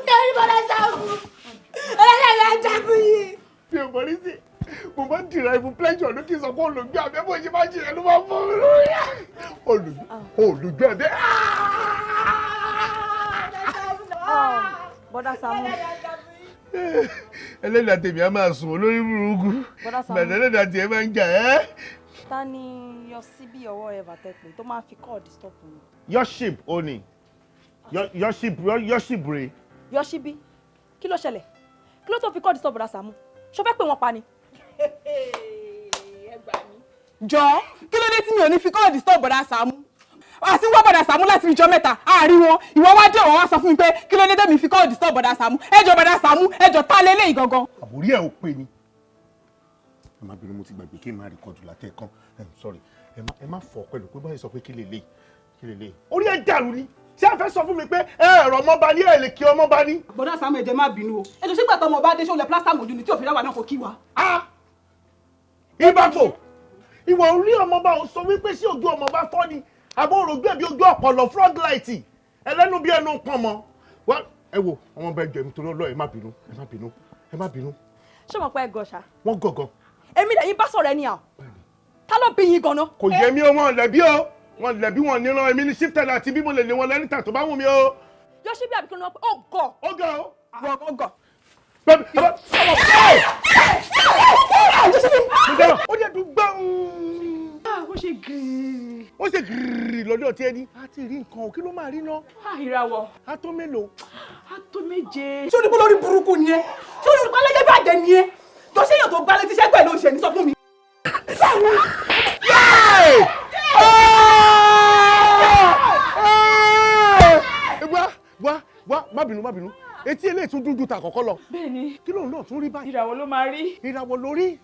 ní oníbọ̀dá Sàámú ẹlẹ́dẹ̀ẹ́dẹ́ ajá fún yìí. mi ò mọ̀ ní sí mo máa ń dìrà ìfún pleasure ló kí n sọ pé olùgbé abẹ́ bó ṣe máa ń jìrẹ̀ ló máa ń fún mi lórí olùgbé abẹ́. bọ́dá Sàámú. ẹlẹ́dàá tèmi á máa sùn olórí burúkú bẹ̀rẹ̀ ẹlẹ́dàá tiẹ̀ máa ń jà ẹ́. ta ni yọ síbí ọwọ́ ẹ bàtẹ́pẹ́ tó máa fi kọ́ọ̀dù stop mi. yọ́ṣìp ó ní yọ́ṣìp rè. yọ́ṣìbí kí ló ṣẹlẹ̀ kí ló tó fi kọ́ọ̀dù stop bọ́dá Sàámú ṣó fẹ́ pé wọ́n pa ni. jọ kí ló dé tí mi ò ní fi kọ́ọ̀dù stop bọ́dá Sàámú àti wá bọ́dá Sàámú láti fi jọ mẹ́ta àárín wọn ìwọ wá dé wọn wá sọ fún mi pé kí ló dé tẹ́mi fi kọ́ọ̀dù stop bọ́dá Sàámú ẹjọ́ bọ́dá Sàámú ẹjọ́ tá lélẹ́yìí gangan. àbórí ẹ̀ ò pé ni ẹ má bínú mo ti gbàgbé kí n má rìkọ́dù látẹ̀kọ́ sorry ẹ má fọ pẹ̀lú pé báyìí sọ pé kí lè lè orí ẹ̀ dàrú ni ṣé ẹ fẹ́ sọ fún mi pé ẹ̀rọ ọmọba ní ẹ̀ lè kí ọmọba ní. bọ́dá Sàámú ẹ̀jẹ̀ má bínú o ẹjọ́ sígbà tó ọmọ bá dé ṣọlẹ̀ plásítà mọ̀jú ni tí òfin láwa náà kò kí wa. ìbàfò ìwọ orí ọmọba ò sọ wípé sí ojú ọmọba fọ́ ni àbọ̀ òrògbé ẹ̀bí ojú ọ̀pọ̀lọ̀ frog light ẹlẹ́nu bí ẹnu pọ̀ mọ́ ẹ wo ọmọba ẹjọ́ ẹ̀mí torí ọlọ́ ẹ má bínú. ṣé mo pẹ́ gọ̀ṣà. wọ́n gọ̀gọ̀. èmi lẹ́yìn bá sọ̀rọ̀ ẹni à ta ló bí yín gan-an. kò yẹ mí o wọn lẹ̀bi o wọn lẹ̀bi wọn níran èmi ní shift àti bí mo lè lé wọn lẹ́ni tà tó bá wù mí o. yọ́ṣíbí àbíkú ni wọ́n pẹ́ ó gọ̀. ó gọ̀. ó jẹ́ dùn gbọ́n. ó ṣe gírírí lọ́dọ̀ tí ẹni a ti rí nǹkan kí ló máa rí ná. ìràwọ̀. a tó mélòó. a tó méje. ṣé o ní kó lórí burúkú ni ẹ ṣé o ní kó alẹ́jẹ́ bàjẹ́ ni ẹ tó ṣe èèyàn tó gbá létí sẹ́gbẹ̀ẹ́ ló ṣe ní sọ fún mi. wá má bínú etí eléyìí tún dúdú ta àkọ́kọ́ lọ. bẹ́ẹ̀ni. kí lóun náà tún rí báyìí. ìràwọ̀ ló máa rí. ìràwọ̀ lórí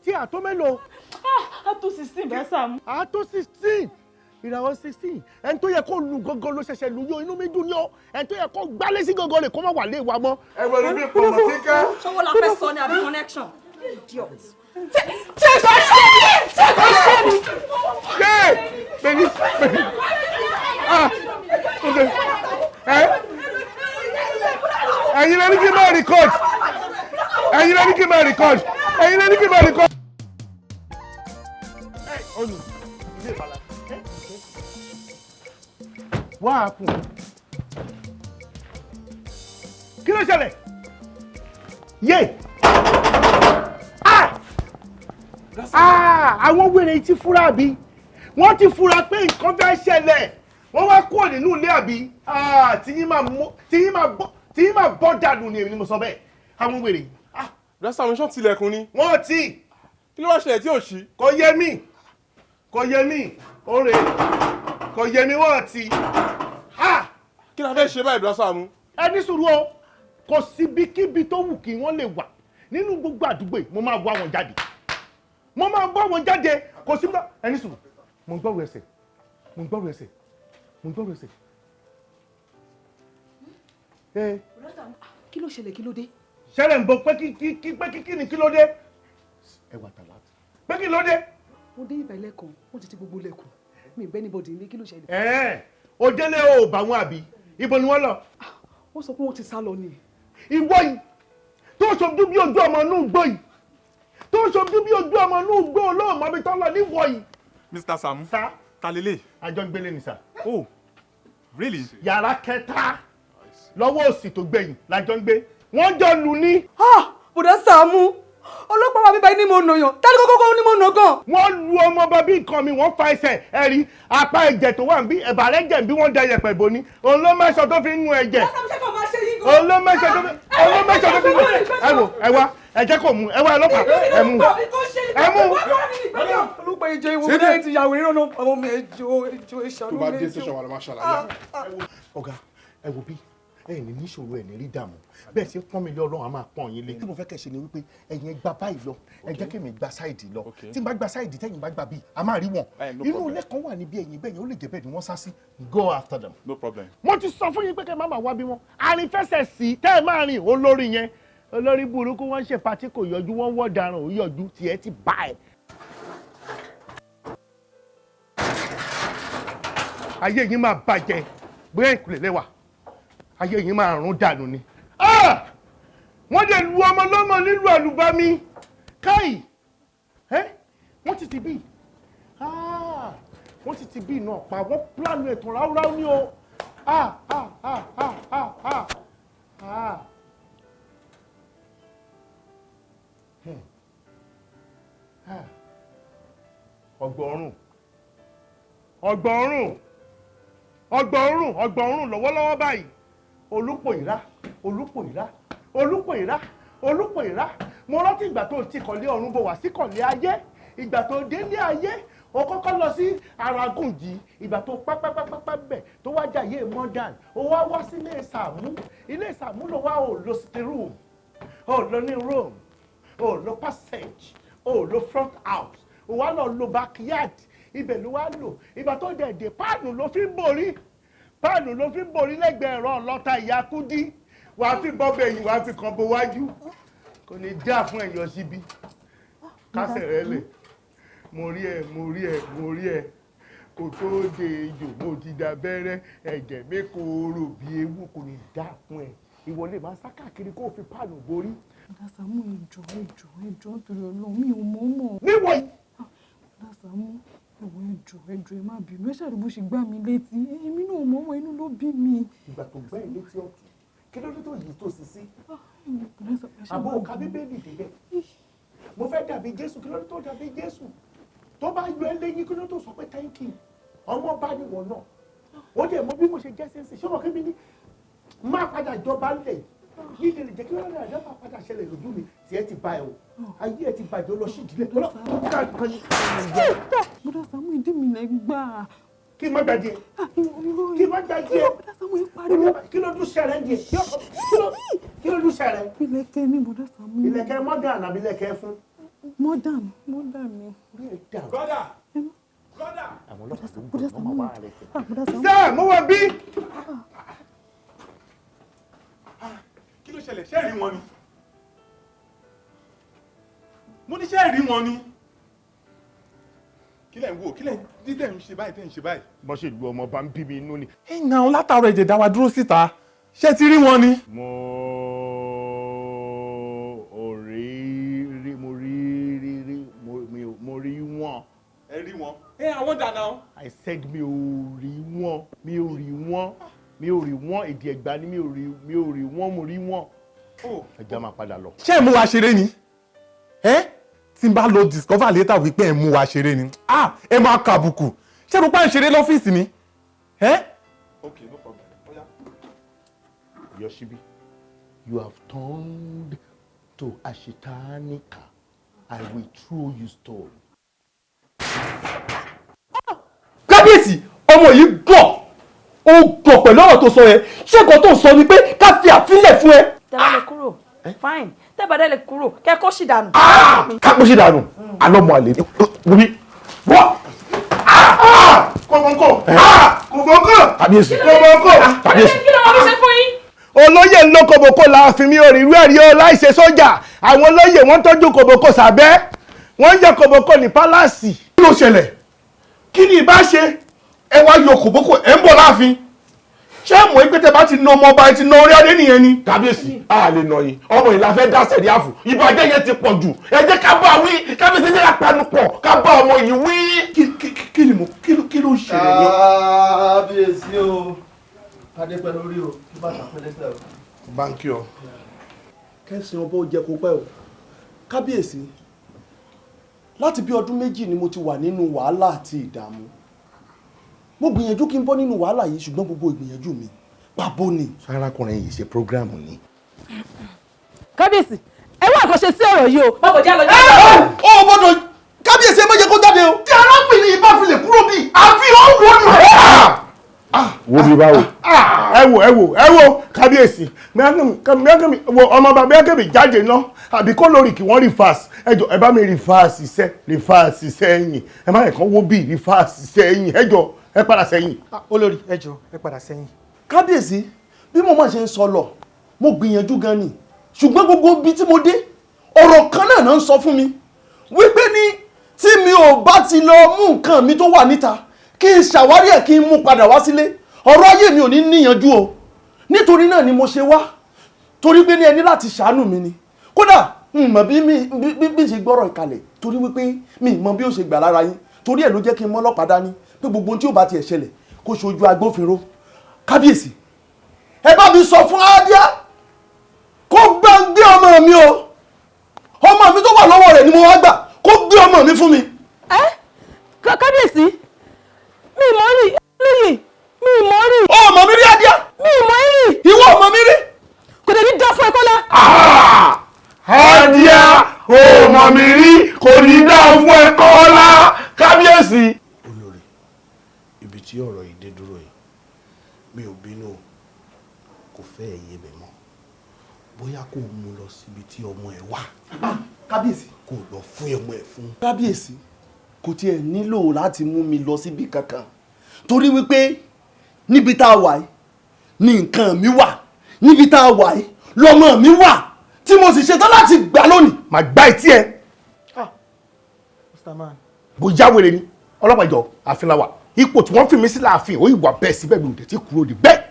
tí a tó mélòó. a tó 16 bẹ́ẹ̀ Sàámú. a tó 16 ìràwọ̀ 16 ẹni tó yẹ kó lu gángan ló ṣẹ̀ṣẹ̀ lu yó inú mi dùn ní ọ ẹni tó yẹ kó gbálẹ̀ sí gángan lè kó má wà lé wa mọ́. ẹ wọ ní bí pọmọ kíkẹ́. ṣọwọ́ la fẹ́ sọ ni àbí connection. idiot. ṣé kò ṣe ni. bẹ́ẹ̀ni ẹ̀yin lẹni kí n máa record ẹ̀yin lẹni kí n máa record ẹ̀yin lẹni kí n máa record. olù ilé ìbàlá wá á kù kí ló ṣẹlẹ̀ yé àwọn wèrè ti fura àbí wọ́n ti fura pé nǹkan fẹ́ ṣẹlẹ̀ wọ́n wá kúrò nínú ilé àbí tí yín máa bọ́ dànù ni èmi ni mo sọ bẹ́ẹ̀ àwọn wèrè. rẹ́sà mi ṣọ́ tilẹ̀kùn ni. wọ́n ti. kí ló wá ṣẹlẹ̀ tí ò ṣí. kò yé mi oore kò yé mi wọ́n ti. kí la fẹ́ ṣe báyìí rẹ́sà mu. ẹ ní sùúrù o kò síbikíbi tó wù kí wọ́n lè wà nínú gbogbo àdúgbò yìí mo máa wá wọn jáde kò sí ẹ ní sùúrù mo ń gbọ́rù ẹsẹ̀. kí ló ṣẹlẹ̀ kí ló dé. ṣẹlẹ̀ ń bọ̀ pé kí ni kí ló dé. ẹ wà tàlá pé kí ló dé. mo dé ìbà ilẹ̀kùn wọ́n ti gbogbo ilẹ̀kùn mi bẹ́ẹ̀ ni bọ́dì ní kí ló ṣẹlẹ̀. o délé o bá wọn àbí ibo ni wọ́n lọ. wọ́n sọ pé wọ́n ti sá lọ ni. ìwọ yìí tó ṣojú bí ojú ọmọ inú gbó yìí tó ṣojú bí ojú ọmọ inú gbó olóòmọ mi tó lọ níwọ yìí. Mr. Sàámú. Sá. Ta lélẹ̀. àjọ ń gbélé ni sà. Oh, really? yàrá kẹta lọ́wọ́ òsì tó gbẹ̀yìn lájọ ń gbé wọ́n jọ lù ní. bùdá Sàámú ọlọ́pàá wa bíbá ní mo nà yàn tẹ́lẹ̀ kókó ní mo nà gan. wọ́n lu ọmọ bàbí nǹkan mi wọ́n fa ẹsẹ̀ ẹ̀rí apá ẹ̀jẹ̀ tó wà ń bí ẹ̀bà rẹ̀ jẹ̀ bí wọ́n da ẹ̀yẹ̀pẹ̀ bò ní òun ló mẹ́sàn tó fi ń nu ẹ̀jẹ̀. ṣé kò máa olómẹjọ tó bí ẹ wá ẹ jẹ́ kó mú ẹ wá ọlọ́pàá ẹ mú olùpẹ̀ ìjọ ìwò náà ti yàwó ìrànà ọmọ mi ẹjọ́ ìṣàlùmí. tó bá dé station wà ló máa ṣàlàyé. ọ̀gá ẹ wo bí ẹ̀yin ní níṣòro ẹ̀ ní rí dààmú bẹ́ẹ̀ ṣe pọ́n mi lé ọlọ́run a máa pọ́n yín lé tí mo fẹ́ kẹ́ ṣe ni wípé ẹ̀yin ẹ gba báyìí lọ ẹ jẹ́ kí mi gba sáìdì lọ tí n bá gba sáìdì tẹ́yin bá gba bíi a máa rí wọn inú ilé kan wà níbi ẹ̀yìn bẹ́ẹ̀ yẹn ó lè jẹ́ bẹ́ẹ̀ ni wọ́n sá sí go after them. no problem. mo ti sọ fún yín pé kẹ́ má máa wá bí wọn àrìn fẹsẹ̀ sí tẹ́ ẹ máa rìn olórí yẹn olórí burúkú wọ́n ṣe pàtí kò yọjú wọ́n wọ́ daràn ò yọjú tiẹ̀ ti bá ẹ̀. ayé yín máa bàjẹ́ bóyá ìkùlẹ̀ lẹ́wà ayé yín máa rún dànù ni. wọ́n dẹ̀ lu ọmọ lọ́mọ nílùú àlùbami káì wọ́n ti bí wọ́n ti bí náà pa wọ́n pílánù ẹ̀tàn ráúráú ní o. ọgbọ̀nrún lọ́wọ́lọ́wọ́ báyìí olúpòyìrá mo rántí ìgbà tó ti kọ̀lé ọ̀run bọ̀ wá sí kọ̀lé ayé ìgbà tó délé ayé o kọ́kọ́ lọ sí Aragúnjì ìgbà tó pápápápá bẹ̀ tó wá jàyé modern o wá sí ilé Sàámú ló wá ò lo sitting room ò lo ní room ò lo passage ò lo front house o wá lọ lo backyard ibẹ̀ ló wá lò ìgbà tó dẹ̀ páànù ló fi ń borí lẹ́gbẹ̀ẹ́ ẹ̀rọ ọlọ́ta ìyá Kúdí wàá fi bọ́ bẹ̀yìn wàá fi kàn bó wájú kò ní já fún ẹ̀yọ́ síbí kásẹ̀ rẹ lẹ̀ mo rí ẹ kò tó de ejò mo ti da bẹ́rẹ́ ẹ̀jẹ̀ mi kò rò bí ewu kò ní já fún ẹ ìwọlé máa sá káàkiri kó o fi páànù borí. Dàsàmú ẹjọ́ nítorí Ọlọ́run mi ò mọ̀. níwọ̀ yìí. Dàsàmú ẹjọ́ ẹ má bínú ẹ ṣàdúgbò ṣe gbá mi létí èmi náà mọ̀ inú ló bí mi. ìgbà tó gbẹ́ ilé tí ọ̀tún kí ló dé tó yìí tó sì sí. àbò òkà bíbélì délẹ̀ mo fẹ́ dàbí Jésù kí ló dé tó dàbí Jésù tó bá yọ ẹ lẹ́yìn kí ló tó sọ pé thank you ọmọ bá níwọ̀ náà ó dẹ̀ mọ bí mo ṣe jẹ́ sẹ́nsì ṣé wọn kí mi ní máa padà jọba lẹ̀ yìí lè jẹ́ kí wọ́n rẹ̀ àdáfà padà ṣẹlẹ̀ lójú mi tí ẹ ti bá ẹ o ayé ẹ ti bàjẹ́ lọ sí ìdílé tó lọ́kàn ní. bọ́dà Sàámú ìdí mi lẹ gbà. kí má gbàjẹ́ kí ló dún sẹ́rẹ̀ ń di kí ló dún sẹ́rẹ̀. ìlẹ̀kẹ̀ ni bọ́dà Sàámú. ìlẹ̀kẹ̀ modern àbí ìlẹ̀kẹ̀ fún. modern ni. brother. àwọn ọlọ́pàá tó ń bọ̀ lọ́mọ wá rẹ̀ tẹ̀. sẹ́ẹ̀ mo wọ bí. kí ló ṣẹlẹ̀ ṣé rí wọn ni mo ní ṣé rí wọn ni kí lẹ̀ ń wò kí lẹ̀ dídẹ̀ ń ṣe báyìí tẹ̀ ń ṣe báyìí. bọ́n ṣe lu ọmọ bá ń bí mi inú ni. ẹ̀yìn àwọn látàrọ ẹ̀jẹ̀ dá wa dúró síta ṣé ti rí wọn ni. mo rí wọn. ẹ rí wọn. ẹ àwọn dànù. I said mi ò rí wọn èdè Ẹ̀gbá ni mi ò rí wọn mo rí wọn. ẹja máa padà lọ. ṣé ẹ mú wa ṣeré ni tí n bá lo discover later wípé ẹ mú wa ṣeré ni ẹ máa kà àbùkù ṣé mo pa ń ṣeré lọ́fíìsì ni. okay no problem. Yoshibi, you have turned to Ashitanika. I will throw you stone. Kábíyèsí ọmọ yìí gbọ́ ó gbọ́ pẹ̀lú ọ̀rọ̀ tó sọ yẹn ṣé nǹkan tó sọ ni pé ká fi àfilẹ̀ fún ẹ. tẹ́lá lè kúrò fine tẹ́bàdé lè kúrò kẹ́kọ́ sì dànù. kápò sí dànù alọ́mọ àlè wí wọ́. kòbókò kábíyèsí kábíyèsí. kí ló wọ́n fi ṣe fún yín. olóyè ńlọ kòbókò láàfin mi ò rí irú ẹ̀rí o láìṣe sójà àwọn olóyè wọ́n tọ́jú kòbókò sábẹ́ wọ́n ń jẹ kòbókò ní pálásì. kí ló ṣẹlẹ̀ kí ni ìbá ṣe ẹ wá yọ kòbókò ẹ ń bọ̀ láàfin ṣé mọ̀ pé tẹ́ bá ti na ọmọ ọba ẹ ti na orí adé nìyẹn ni. kábíyèsí a lè nà yín ọmọ yìí la fẹ́ dá sẹ̀rí àfù ìbàjẹ́ yẹn ti pọ̀ jù ẹ jẹ́ ká bá wí kábíyèsí jẹ́ ká panu pọ̀ ká bá ọmọ yìí wí. kí ló ń ṣẹlẹ̀ ní. kábíyèsí o adépẹ́ lórí o kí bá ṣàpẹ́lẹ́sẹ̀ o. báńkì ọ. kẹ́sìn ọba ó jẹ kó pẹ́ o kábíyèsí láti bí ọdún méjì ni mo ti wà nínú wàhálà àti ìdààmú mo gbìyànjú kí n bọ́ nínú wàhálà yìí ṣùgbọ́n gbogbo ìgbìyànjú mi pàbó ni. arákùnrin yìí ṣe prógráàmù ni. kábíyèsí ẹ wá àkànṣe sí ọ̀rọ̀ yìí o. báwo jẹ́ àlọ́ ó gbọ́dọ̀ kábíyèsí ẹ má jẹ́ kó jáde o. tí arákùnrin yìí bá fi lè kúrò bí àfi ó wọ ni. wo bí báwo. ẹ wo kábíyèsí wo ọmọọba mẹ́kẹ́mi jáde náà àbí kó lórí kí wọ́n reverse ẹjọ ẹ bá mi reverse sẹ́yìn ẹ má yẹ kán wó bí reverse sẹ́yìn ẹjọ ẹ padà sẹ́yìn. olórí ẹ jọ̀ọ́ ẹ padà sẹ́yìn. kábíyèsí bí mo máa ṣe ń sọ lọ mo gbìyànjú gan ni ṣùgbọ́n gbogbo ibi tí mo dé ọ̀rọ̀ kan náà ń sọ fún mi wípé ní tí mi ò bá ti lọ mú nǹkan mi tó wà níta kí n ṣàwárí ẹ̀ kí n mú padà wá sílé ọ̀rọ̀ ayé mi ò ní níyanjú o nítorí náà ni mo ṣe wá torí pé ní ẹni láti ṣàánú mi ni kódà mọ̀ bí ṣe gbọ́rọ̀ ìkàlẹ̀ torí wípé mi mọ̀ bí ó ṣe gbà lára yín torí ẹ̀ ló jẹ́ kí n mọ́ ọlọ́pàá dání pé gbogbo ohun tí ó bá tiẹ̀ ṣẹlẹ̀ kó ṣojú agbófinró kábíyèsí ẹ bá mi sọ fún Adíá kó gbé ọmọ mi o ọmọ mi tó wà lọ́wọ́ rẹ̀ ni mo wá gbà kó gbé ọmọ mi fún mi. kábíyèsí mi mọ̀ rí lóye mi mọ̀ rí. ọmọ mi rí Adíá. mi mọ̀ rí. ìwọ ọmọ mi rí. kò dẹ̀ ní dá fún ẹ Kọ́lá. Adíá ọmọ mi rí kò ní dá fún ẹ Kọ́lá kábíyèsí. olórí ibi tí ọ̀rọ̀ yìí dé dúró yìí mi ò bínú kò fẹ́ ẹ̀yẹ bẹ̀ mọ́ bóyá kò mú lọ síbi tí ọmọ ẹ̀ wà. kábíyèsí. kò lọ fún ọmọ ẹ̀ fún. kábíyèsí kò tiẹ̀ nílò láti mú mi lọ síbi kankan torí wípé níbi tá a wà yìí ni nǹkan mi wà níbi tá a wà yìí lọ́mọ mi wà tí mo sì ṣetán láti gbà lónìí. màá gbá etí ẹ. Mr. Man. bóyá wèrè ni ọlọ́pàá ìjọ ààfin la wà ipò tí wọ́n fi mí sí láàfin ó ìwà bẹ́ẹ̀ síbẹ̀ mi ò tètè kúrò dé bẹ́ẹ̀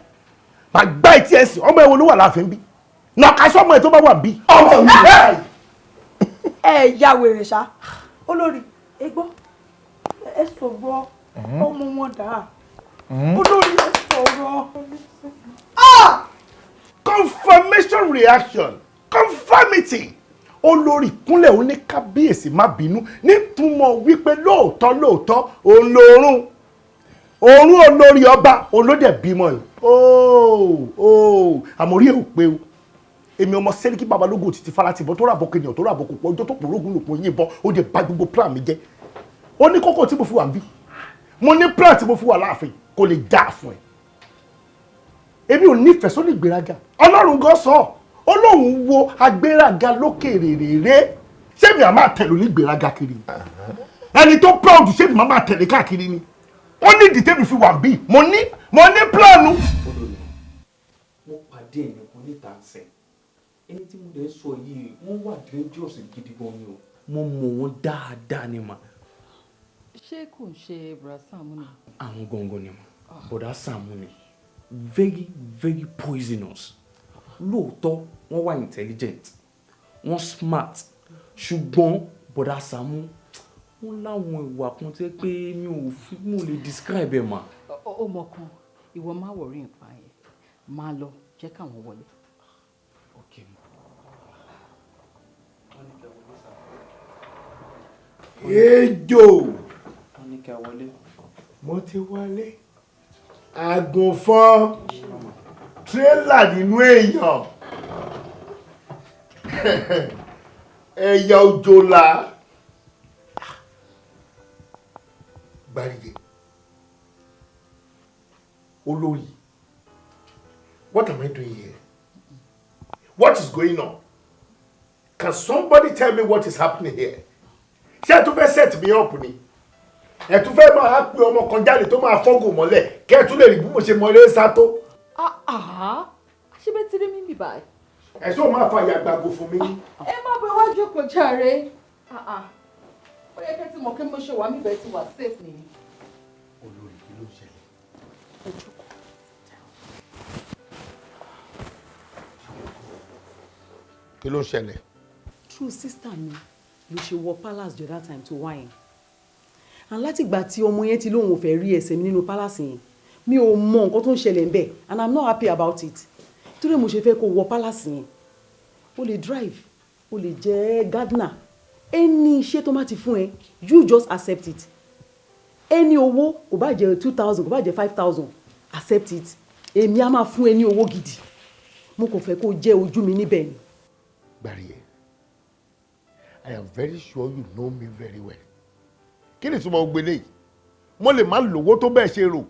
màá gbá etí ẹ sí ọmọ ẹ wo ló wà láàfin bí náà ká sọ́mọ ẹ tó bá wà bí. ọmọ mi bẹ́ẹ̀. ẹ ya wèrè ṣá olórí ẹ gbọ́ ẹ sọ̀rọ̀ ọmọ wọn dà olórí ẹ sọ̀rọ̀. confirmation reaction confirmity olórí ìkúnlẹ̀ òní kábíyèsí má bínú nítumọ̀ wípé lóòótọ́ òun lòórùn olórí ọba olódẹ̀ bímọ yìí àmórí ẹ̀ ò pé o èmi ọmọ sẹ́ríkì babalógo títí faratìbọn tó ràbọ̀ kènìyàn tó ràbọ̀ kò pọ̀ ọjọ́ tó pọ̀ rógùn lòpọ̀ yìnbọn ó dẹ̀ bà gbogbo plan mi jẹ́ ó ní kókó tí mo fi wà ń bí mo ní plan tí mo fi wà láàfin kò lè dáa fún ẹ èmi ò nífẹ̀ẹ́ sórí ìgbéraga ọlọ́run gan sọ ó lóun wo agbéraga lókè rèrèrè ṣébi àmà tẹ̀lé onígbéraga kiri ẹni tó proud ṣébi àmà tẹ̀lé káàkiri ni ó ní ìdí tẹ́mi fi wà ń bí mo ní planu. mo pàdé ẹ̀yìn kan níta sẹ́yìn ẹni tí mo lè sọ yìí wọ́n wà dangerous gidi gan ni o mo mọ̀ wọ́n dáadáa ni mà. ṣé kò ń ṣe bùrà Sàámú ni. àwọn gangan ni mà bùrà Sàámú ni very very poisonous lóòótọ́ wọ́n wà intelligent wọ́n smart ṣùgbọ́n bùrà Sàámú wọ́n láwọn ìwà kan tẹ́ pé mi ò lè describe ẹ̀ mà. ó mọ̀ kan ìwọ má wọ̀rí nǹkan yẹn máa lọ jẹ́ káwọn wọlé. ejò mo ti wọlé àgùnfọn tírélà nínú èèyàn ẹ̀yà òjòlá gbàrígẹ olórí what am I doing here? What is going on? Can somebody tell me what is happening here? Ṣé ẹ tún fẹ́ set me up ni? Ẹ tún fẹ́ máa pe ọmọ kan jáde tó máa fọ́gò mọ́lẹ̀ kẹ́ ẹ tún lè rí bí mo ṣe mọ eré sá tó. Ṣé bẹ́ẹ̀ ti rí mi bì báyìí? Ẹ sọ máa fa ìyàgbàgbò fún mi. Ẹ má bẹ wá jókòó jàre. Ó yẹ kẹ́ ti mọ̀ pé mo ṣe wà mí bẹ́ẹ̀ ti wà safe nìyí. Olórí kí ló ṣẹlẹ̀? Kí ló ṣẹlẹ̀? True sister mi ló ṣe wọ palace the other time to wine. And láti ìgbà tí ọmọ yẹn ti lóun ò fẹ́ rí ẹsẹ̀ mi nínú palace yẹn mi ò mọ nǹkan tó ń ṣẹlẹ̀ ńbẹ̀ and I'm not happy about it. Torí mo ṣe fẹ́ kó wọ palace yẹn. O lè drive, o lè jẹ́ gardener. Any iṣẹ́ tó má ti fún ẹ, you just accept it. Any owó kò bá jẹ́ 2,000 kò bá jẹ́ 5,000 accept it. èmi á máa fún ẹ ní owó gidi mo kò fẹ́ kó jẹ́ ojú mi níbẹ̀ ni. Gbàríyẹ, I am very sure you know me very well. Kí ni ìtumọ̀ ògbélé yìí? Mo lè má lówó tó bẹ́ẹ̀ ṣe rò,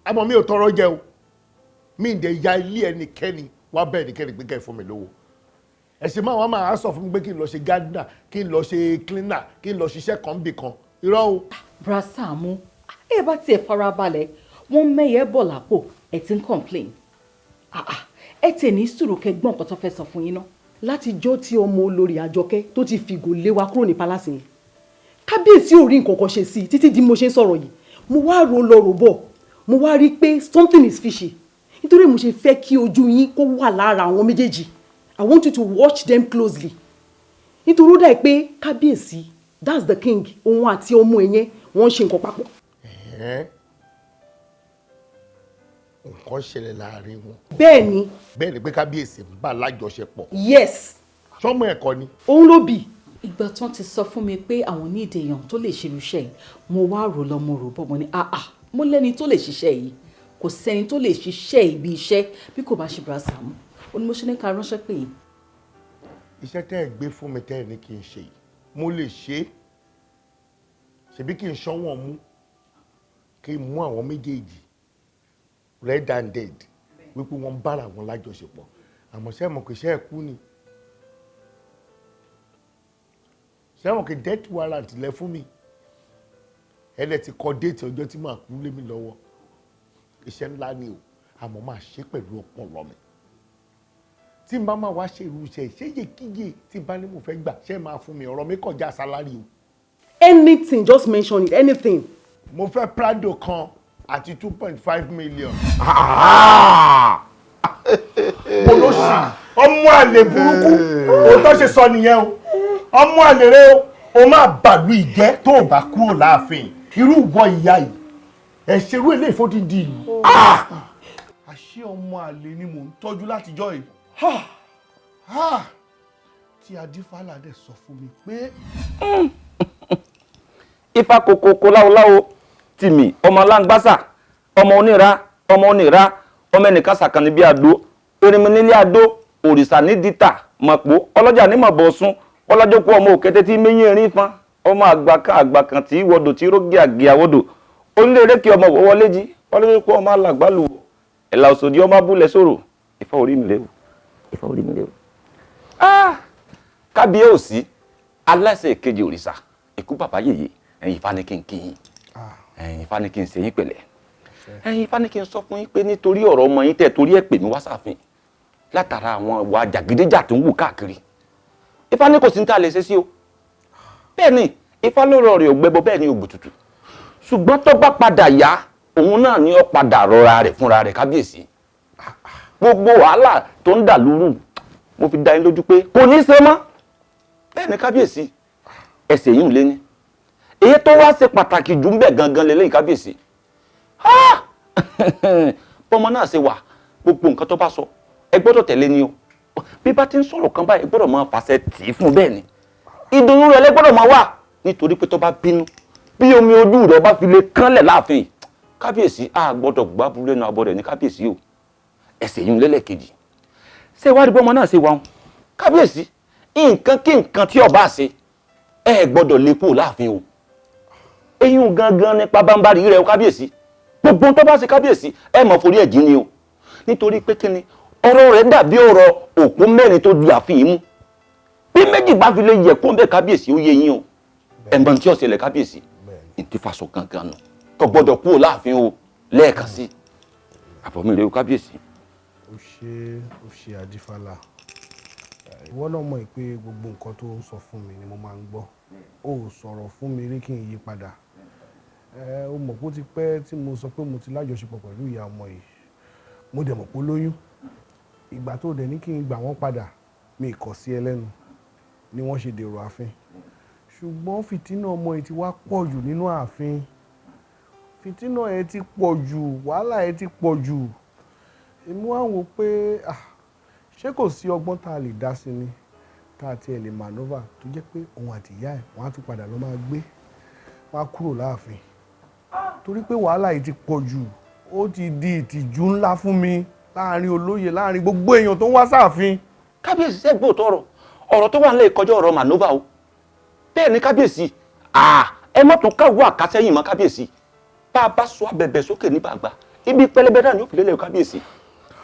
àmọ́ mi ò tọrọ jẹ o. Mi ì dẹ̀ ya ilé ẹnikẹ́ni wá bẹ́ẹ̀ ẹnikẹ́ni pé kẹ́ ẹ fún mi lówó. Ẹ̀sìn máa wá máa sọ fún mi pé kí n lọ ṣe gardener, kí n lọ ṣe cleaner, kí n lọ ṣiṣẹ́ kan bì kan. Irọ́ o. Bra Sàámú, ẹ bá tiẹ̀ farabalẹ̀, wọ́n mẹ́yẹ bọ̀ lápò, ẹ ti ń complain. Ẹ tẹ̀ ní sùúrù kẹgbọ́n nǹkan tó fẹ́ sọ fún yín náà. Látijọ́ tí ọmọ olórí Àjọkẹ́ tó ti fìgò lé wa kúrò ní palace yẹn. Kábíyèsí ò rí nǹkan kan ṣe sí i títí di mo ṣe ń sọ̀rọ̀ yìí. Mo wá ro lọ rò bọ̀, mo wá rí i pé something is fishy. Nítorí mo ṣe fẹ́ kí ojú yín kó wà lára àwọn méjèèjì. I want you to watch them closely. Nítorí ó dà pé kábíyèsí, that's the king, òun àti ọmọ ẹ̀yẹn wọ́n ṣe nǹkan papọ̀. Nǹkan ṣẹlẹ̀ láàrin wọn. Bẹ́ẹ̀ni. Bẹ́ẹ̀ni pé kábíyèsí ń bá lájọṣepọ̀. Yes. Sọ́mọ ẹ̀kọ́ ni. Òun ló bì. Ìgbà tán ti sọ fún mi pé àwọn ní ìdèyàn tó lè ṣe irúṣẹ́ yìí, mo wá rò lọ mo rò bọ̀ mo ní mo lẹ́ni tó lè ṣiṣẹ́ yìí, kò sẹ́ni tó lè ṣiṣẹ́ ibi iṣẹ́ bí kò bá ṣe Bra Sàámú. Ó ní mo ṣe ní ká ránṣẹ́ pè yín. Iṣẹ́ tẹ́ ẹ gbé fún mi tẹ́ ẹ ní kí n ṣe yìí, mo lè ṣe é. Ṣebí kí n ṣọ́wọ́n mú, kí n mú àwọn méjèèjì red handed wípé wọ́n bára wọn lájọṣepọ̀. Àmọ́ ṣé mọ̀ kò ṣe é kú ni. Ṣé mọ̀ kò death warrant lẹ fún mi. Ẹlẹ́ ti kọ déètì ọjọ́ tí màá kú lé mi lọ́wọ́. Iṣẹ́ ńlá ni o, àmọ́ máa ṣe pẹ̀lú ọpọlọ mi. Tí n bá máa wá ṣe irú iṣẹ́ ìṣèyíkéyìí tí bá ní mo fẹ́ gbà ṣé máa fún mi, ọ̀rọ̀ mi kọjá sálárì o. Anything, just mention it, anything. Mo fẹ́ Prado kan àti 2.5 million. Mo ló ṣì ọmọ àlè burúkú òótọ́ ṣe sọ nìyẹn o. Ọmọ àlè rẹ o máa bàlú ìjẹ́ tó o bá kúrò láàfin. Irú ìwọ ìyá yìí ẹ ṣerú ilé ìfọ́dídì yìí. Àṣé ọmọ àlè ni mò ń tọ́jú látijọ́ yìí. Tí Adífálà dẹ̀ sọ fún mi pé. Ifá kokoko láwoláwo tìmì ọmọ aláǹgbásà ọmọ onírà ọmọ ẹnìkan sàkànnì bí àdó erinmi nílé àdó òrìṣà ní dìtà mọ̀pọ̀ ọlọ́jà ní mọ̀bọ̀sún ọlọ́jọ́ kú ọmọ òkété tí méyìn erin fan ọmọ àgbà kan tí wọ́dọ̀ tí rógì àgé àwọ́dọ̀ onílé kí ọmọ wọlé jí ọlọ́jọ́ kú ọmọ alàgbàlù ẹ̀là òsòdì ọmọ abúlé sọ̀rọ̀ Ifá orí mi léwu Ifá orí mi léwu. Kábíyèsí aláṣẹ ìkejì òrìṣà ikú bàbá yèyé ẹ̀yin Ifá ní kí n kí yín ẹ̀yin Ifá ní kí n ṣe yín pẹ̀lẹ́ ẹ̀yin Ifá ní kí n sọ fún yín pé nítorí ọ̀rọ̀ ọmọ yín tẹ̀ torí ẹ̀ pè mí wá sáàfin látara àwọn ìwà jàgídíjà tó ń wù káàkiri Ifá ní kò sí ní tá a lè ṣe sí o bẹ́ẹ̀ ni Ifá ló rọrùn ògbẹ́bọ bẹ́ẹ̀ ni ògbùtùtù ṣùgbọ́n tó bá padà yá òun náà ni ó padà rọra rẹ̀ fúnra rẹ̀ kábíyèsí gbogbo wàhálà tó ń dà lóru mo fi dá yín lójú pé kò ní í ṣe mọ́ bẹ́ẹ̀ ni kábíyèsí ẹsẹ̀ yìí ń lé ní èyí tó wá ṣe pàtàkì jù ń bẹ̀ gangan lélẹ́yìn kábíyèsí bọ́mọ náà ṣe wà gbogbo nǹkan tó bá sọ ẹ gbọ́dọ̀ tẹ̀lé ni o bí bá ti ń sọ̀rọ̀ kan báyìí gbọ́dọ̀ máa fàṣẹ tì í fún bẹ́ẹ̀ ni ìdùnnú rẹ̀ lẹ́gbọ́dọ̀ máa wà nítorí pé tó bá bínú bí omi ojú rẹ̀ bá fi lè kánlẹ̀ láàfin kábíyèsí a gbọ́dọ̀ gbábú lẹ́nu abọ́ rẹ̀ ní kábíyèsí o ẹsẹ̀ yìí ń lẹ́lẹ̀kejì ṣé wá rí bọ́mọ náà ṣe wà wọn kábíyèsí nǹkan kí nǹkan tí ọba ṣe ẹ gbọ́dọ̀ lè kúrò láàfin o eyín gangan nípa bámbárì rẹ̀ o kábíyèsí gbogbo tó bá ṣe kábíyèsí ẹ mọ̀ forí ẹ̀jì ni o nítorí pé kí ni ọ̀rọ̀ rẹ̀ dàbí ọ̀rọ̀ òpó mẹ́rin tó di àfin yìí mú bí méjì bá fi lè yẹ kó ń bẹ kábíyèsí ó yé yín o ẹ̀gbọ́n tí ó ṣẹlẹ̀ kábíyèsí ní ti faṣọ gangan nù kò gbọ́dọ̀ kúrò láàfin o lẹ́ẹ̀kan sí àbọ̀mí rẹ̀ o kábíyèsí. ó ṣe Adífálà ìwọ náà mọ̀ pé gbogbo nǹkan tó ń sọ fún mi ni mo máa ń gbọ́ ó sọ̀rọ̀ fún mi rí kí n yí padà ó mọ̀ pé ó ti pẹ́ tí mo sọ pé mo ti lájọṣepọ̀ pẹ̀lú ìyá ọmọ yìí mo dẹ̀ mọ̀ pé ó lóyún ìgbà tó dẹ̀ ní kí n gbà wọ́n padà mi kọ̀ sí ẹlẹ́nu ni wọ́n ṣe dèrò ààfin ṣùgbọ́n fìtínà ọmọ yìí ti wá pọ̀ jù nínú ààfin fìtínà ẹ ti pọ̀ jù wàhálà ẹ ti pọ̀ jù èmi wá wò pé ṣé kò sí ọgbọ́n tá a lè dá sí ni tá a tiẹ̀ lè manova tó jẹ́ pé òun àti ìyá ẹ̀ wọ́n á tún padà lọ máa gbé wọ́n á kúrò láàfin torí pé wàhálà yìí ti pọ̀ jù ó ti di ìtìjú ńlá fún mi láàrin olóyè láàrin gbogbo èèyàn tó ń wá sáàfin. kábíyèsí sẹ́gbó tọrọ ọ̀rọ̀ tó wà nílẹ̀ ìkọjọ́ ọ̀rọ̀ manova o bẹ́ẹ̀ ni kábíyèsí ẹ má tún káwọ́ àkásẹ́yìn mọ́ kábíyèsí bá a bá sọ abẹ̀bẹ̀ sókè ní bàgbà ibi pẹlẹbẹ náà ni ó fi lélẹ̀ kábíyèsí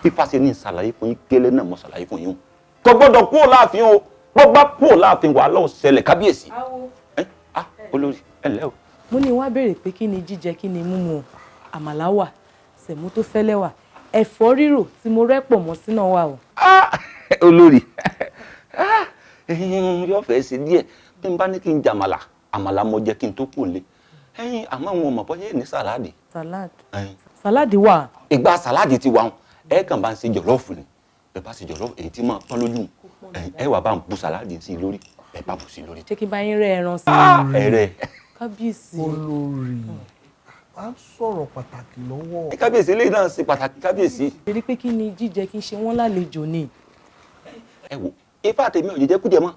fífàṣẹ ní ìsàlàyé fún yín gẹ́lẹ́ náà mọ́ sàlàyé fún yín kò gbọ́dọ̀ kúrò láàfin o bọ́ bá kúrò láàfin wàhálà ó ṣẹlẹ̀ kábíyèsí. olórí ẹ ǹlẹ́ o. mo ní wá béèrè pé kí ni jíjẹ kí ni mímu àmàlà wà sẹ̀mú tó fẹ́lẹ́ wà ẹ̀fọ́ rírò tí mo rẹ́pọ̀ mọ́ sínú wà o. olórí yóò fẹ́ ṣe díẹ̀ bí n bá ní kí n jàmàlà àmàlà mo jẹ kí n tó kù lé àmọ́ àwọn ọmọ bọ́yẹ́ ní sàláàdì. sàláàdì wà. ìgbà sàláàdì ti wà ẹ kàn bá ń ṣe jọ̀lọ́ọ̀fù ni ẹ bá ṣe jọ̀lọ́ọ̀fù èyí tí máa pọ́n lójú ẹ wà bá ń bu sàláàdì sí i lórí ẹ bá bù sí i lórí. ṣé kí n bá yín rẹ ẹran sí i. ẹrẹ. kábíyèsí. olórí a ń sọ̀rọ̀ pàtàkì lọ́wọ́. kábíyèsí eléyìí náà ṣe pàtàkì kábíyèsí. torí pé kí ni jíjẹ kí n ṣe wọ́n lálejò ni. ẹ wo ifá tèmi ò jẹjẹkújẹ mọ́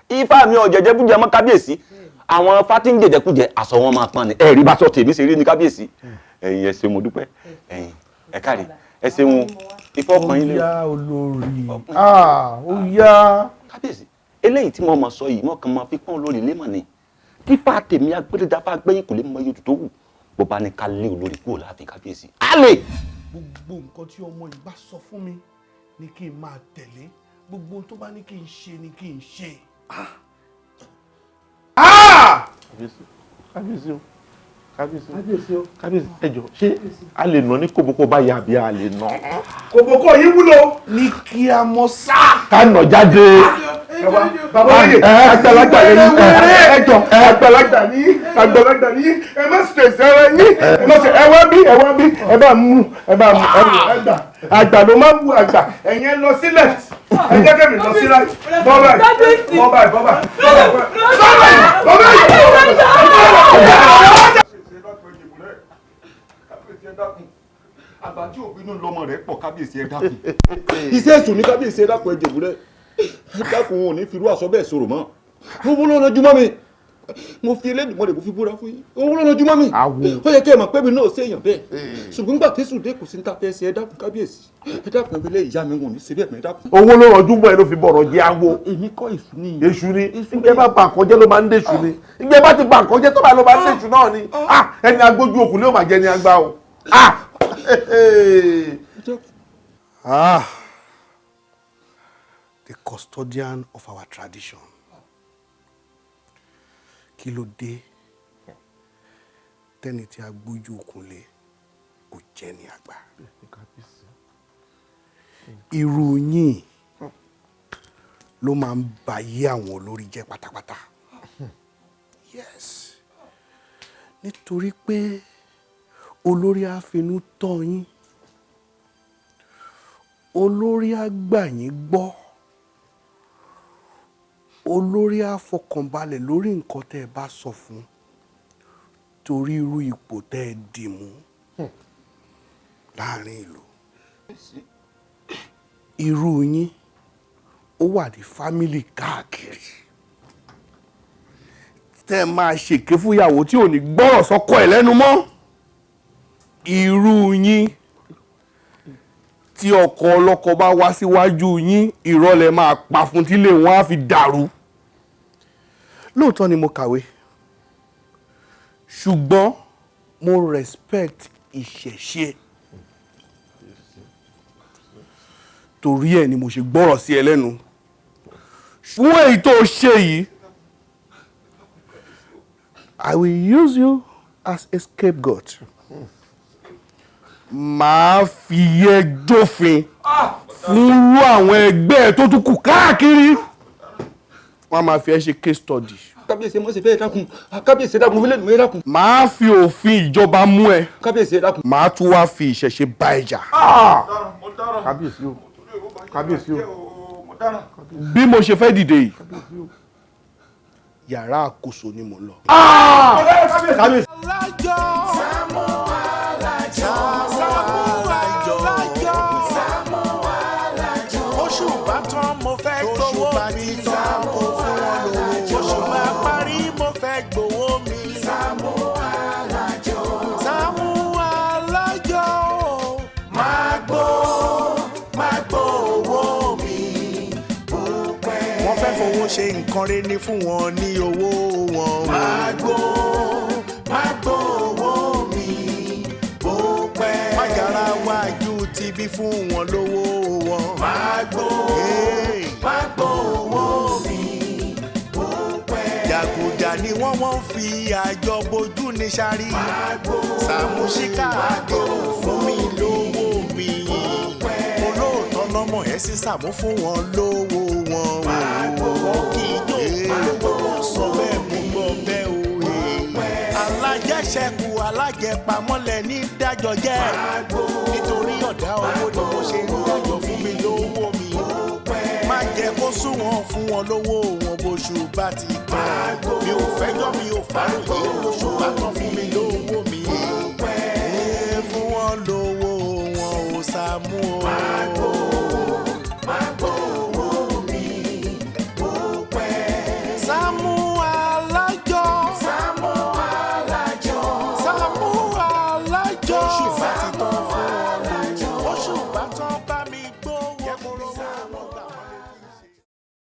ifá mi ò jẹjẹkújẹ mọ́ kábíyèsí àwọn fati ń jẹjẹkújẹ aṣọ wọn máa pọn ni ẹ rí bá sọ tèmi ṣe rí ni kábíyèsí ẹ̀yin ẹ ṣé mo dúpẹ́ ẹ̀yin ẹ káre ẹ ṣeun ifá ọkàn yín lé. ó yá olórí ó yá. kábíyèsí eléyìí tí mo mọ̀ sọ yìí mo kàn máa fi pọ́n olórí lémọ̀ ni ifá tèmi agbẹ́dẹ́dáfá gbẹ́yìn kò lè mọ iye tó wù bó bá ní ká lé olórí kúrò láàfin kábíyèsí. á lè. gbogbo nǹkan tí ọmọ yìí bá sọ fún mi ni kí n máa tẹ̀lé gbogbo ohun tó bá ní kí n ṣe ni kí n ṣe. kábíyèsí o kábíyèsí ẹ jọ̀ọ́ ṣé a lè nà ní kòbókò báyìí àbí a lè nà. kòbókò yìí wúlò ní kí a mọ sá. ká nà jáde. bàbá oyè àgbàlagbà yẹn ní ẹjọ àgbàlagbà ní ẹ má ṣèṣe ẹ yín ẹ má ṣe ẹ wá bí ẹ bá mú àgbà ló máa ń wú àgbà ẹ̀yin lọ sílẹ̀ ẹ jẹ́ kẹ́mi lọ sílẹ̀ bọ́bá. àgbà tí òbínú lọmọ rẹ̀ pọ̀ kábíyèsí ẹ dákun iṣẹ́ èṣù ní kábíyèsí ẹ dákun ẹ jèbúrẹ́ ẹ dákun ò ní firú àsọ bẹ́ẹ̀ sọ̀rọ̀ mọ́ owó ló lọ́jú mọ́ mi mo fi Elédùmarè mo fi búra fún yín owó ló lọ́jú mọ́ mi ó yẹ kí ẹ mọ̀ pé mi náà ṣèyàn bẹ́ẹ̀ ṣùgbọ́n nígbà tí èṣù dé kò sí ní ta fẹ́ ṣe ẹ dákun kábíyèsí ẹ dákun ẹ ìyá mi wọ̀n ní síbẹ̀ mi dákun. owó ló rọjú mọ́ ẹ ló fi bọ̀rọ̀ jẹ́ awo. èmi kọ́ èṣù ni. èṣù ni ìgbẹ́ bá ba àkọ́jẹ́ ló máa ń dèṣù ni ìgbẹ́ bá ti ba àkọ́jẹ́ tó bá ló máa ń dèṣù náà ni ẹni agbójú òkú ló máa jẹ ni agbá o. The custodian of our tradition. Kí ló dé tẹ́ni tí a gbójú òkun lé kò jẹ́ ní àgbà. Irú yín ló máa ń ba yé àwọn olórí jẹ́ pátápátá. Yes. Nítorí pé olórí á finú tọ́ yín. Olórí á gbà yín gbọ́. Olórí á fọkànbalẹ̀ lórí nǹkan tẹ́ ẹ bá sọ fún torí irú ipò tẹ́ ẹ dì mú láàrin ìlú. Irú yín ó wà ní fámìlì káàkiri tẹ́ ẹ máa ṣèké fúnyàwó tí ò ní gbọ́rọ̀ sọ́kọ ẹ̀ lẹ́nu mọ́. Irú yín tí ọkọ ọlọ́kọ bá wá síwájú yín ìrọ̀lẹ́ máa pa fún tílé wọn á fi dàrú. Lóòótọ́ ni mo kàwé ṣùgbọ́n mo respect ìṣẹ̀ṣe torí ẹ̀ ni mo ṣe gbọ́rọ̀ sí ẹ lẹ́nu. Fún èyí tó ṣe yìí I will use you as a scapegoat. Màá fi yẹ jófin fún irú àwọn ẹgbẹ́ tó tún kù káàkiri. Wọ́n máa fi ẹ́ ṣe case study. kábíyèsí mo ṣe fẹ́ dákun kábíyèsí dákun fílẹ̀ mi dákun. Màá fi òfin ìjọba mú ẹ. kábíyèsí dákun. Màá tún wá fi ìṣẹ̀ṣe bá ẹ jà. kábíyèsí o kábíyèsí o. Bí mo ṣe fẹ́ dìde yìí yàrá àkóso ni mo lọ. kábíyèsí. oṣù bá tán mo fẹ́ gbowó mi Sáàmù Alájọ oṣù máa parí mo fẹ́ gbowó mi Sáàmù Alájọ Sáàmù Alájọ. fowó ṣe nǹkan rẹ̀ ní fún wọn ní owó wọn. Magbo owó mi bó pẹ́. Májàra wájú ti bí fún wọn lówó wọn. Magbo owó mi bó pẹ́. Jàgùjà ni wọ́n fi àjọ bojú ní sáré. Sàmúsíkà àdéhùn fún mi lówó mi. Olóòótọ́ lọ́mọ ẹ̀ sì sàmú fún wọn lówó wọn. Wọ́n kì í jó sọ bẹ́ẹ̀ mú gbọ́ bẹ́ẹ̀ o. Alájẹṣẹ́kù alájẹpamọ́lẹ̀ ní dájọ́ jẹ́. Nítorí ọ̀dá owó ni mo ṣe ń dájọ́ fún mi lówó mi. Má jẹ́ kó sún wọn fún wọn lówó wọn bóṣù bá ti tán. Mi ò fẹ́jọ́ mi ò fàròyé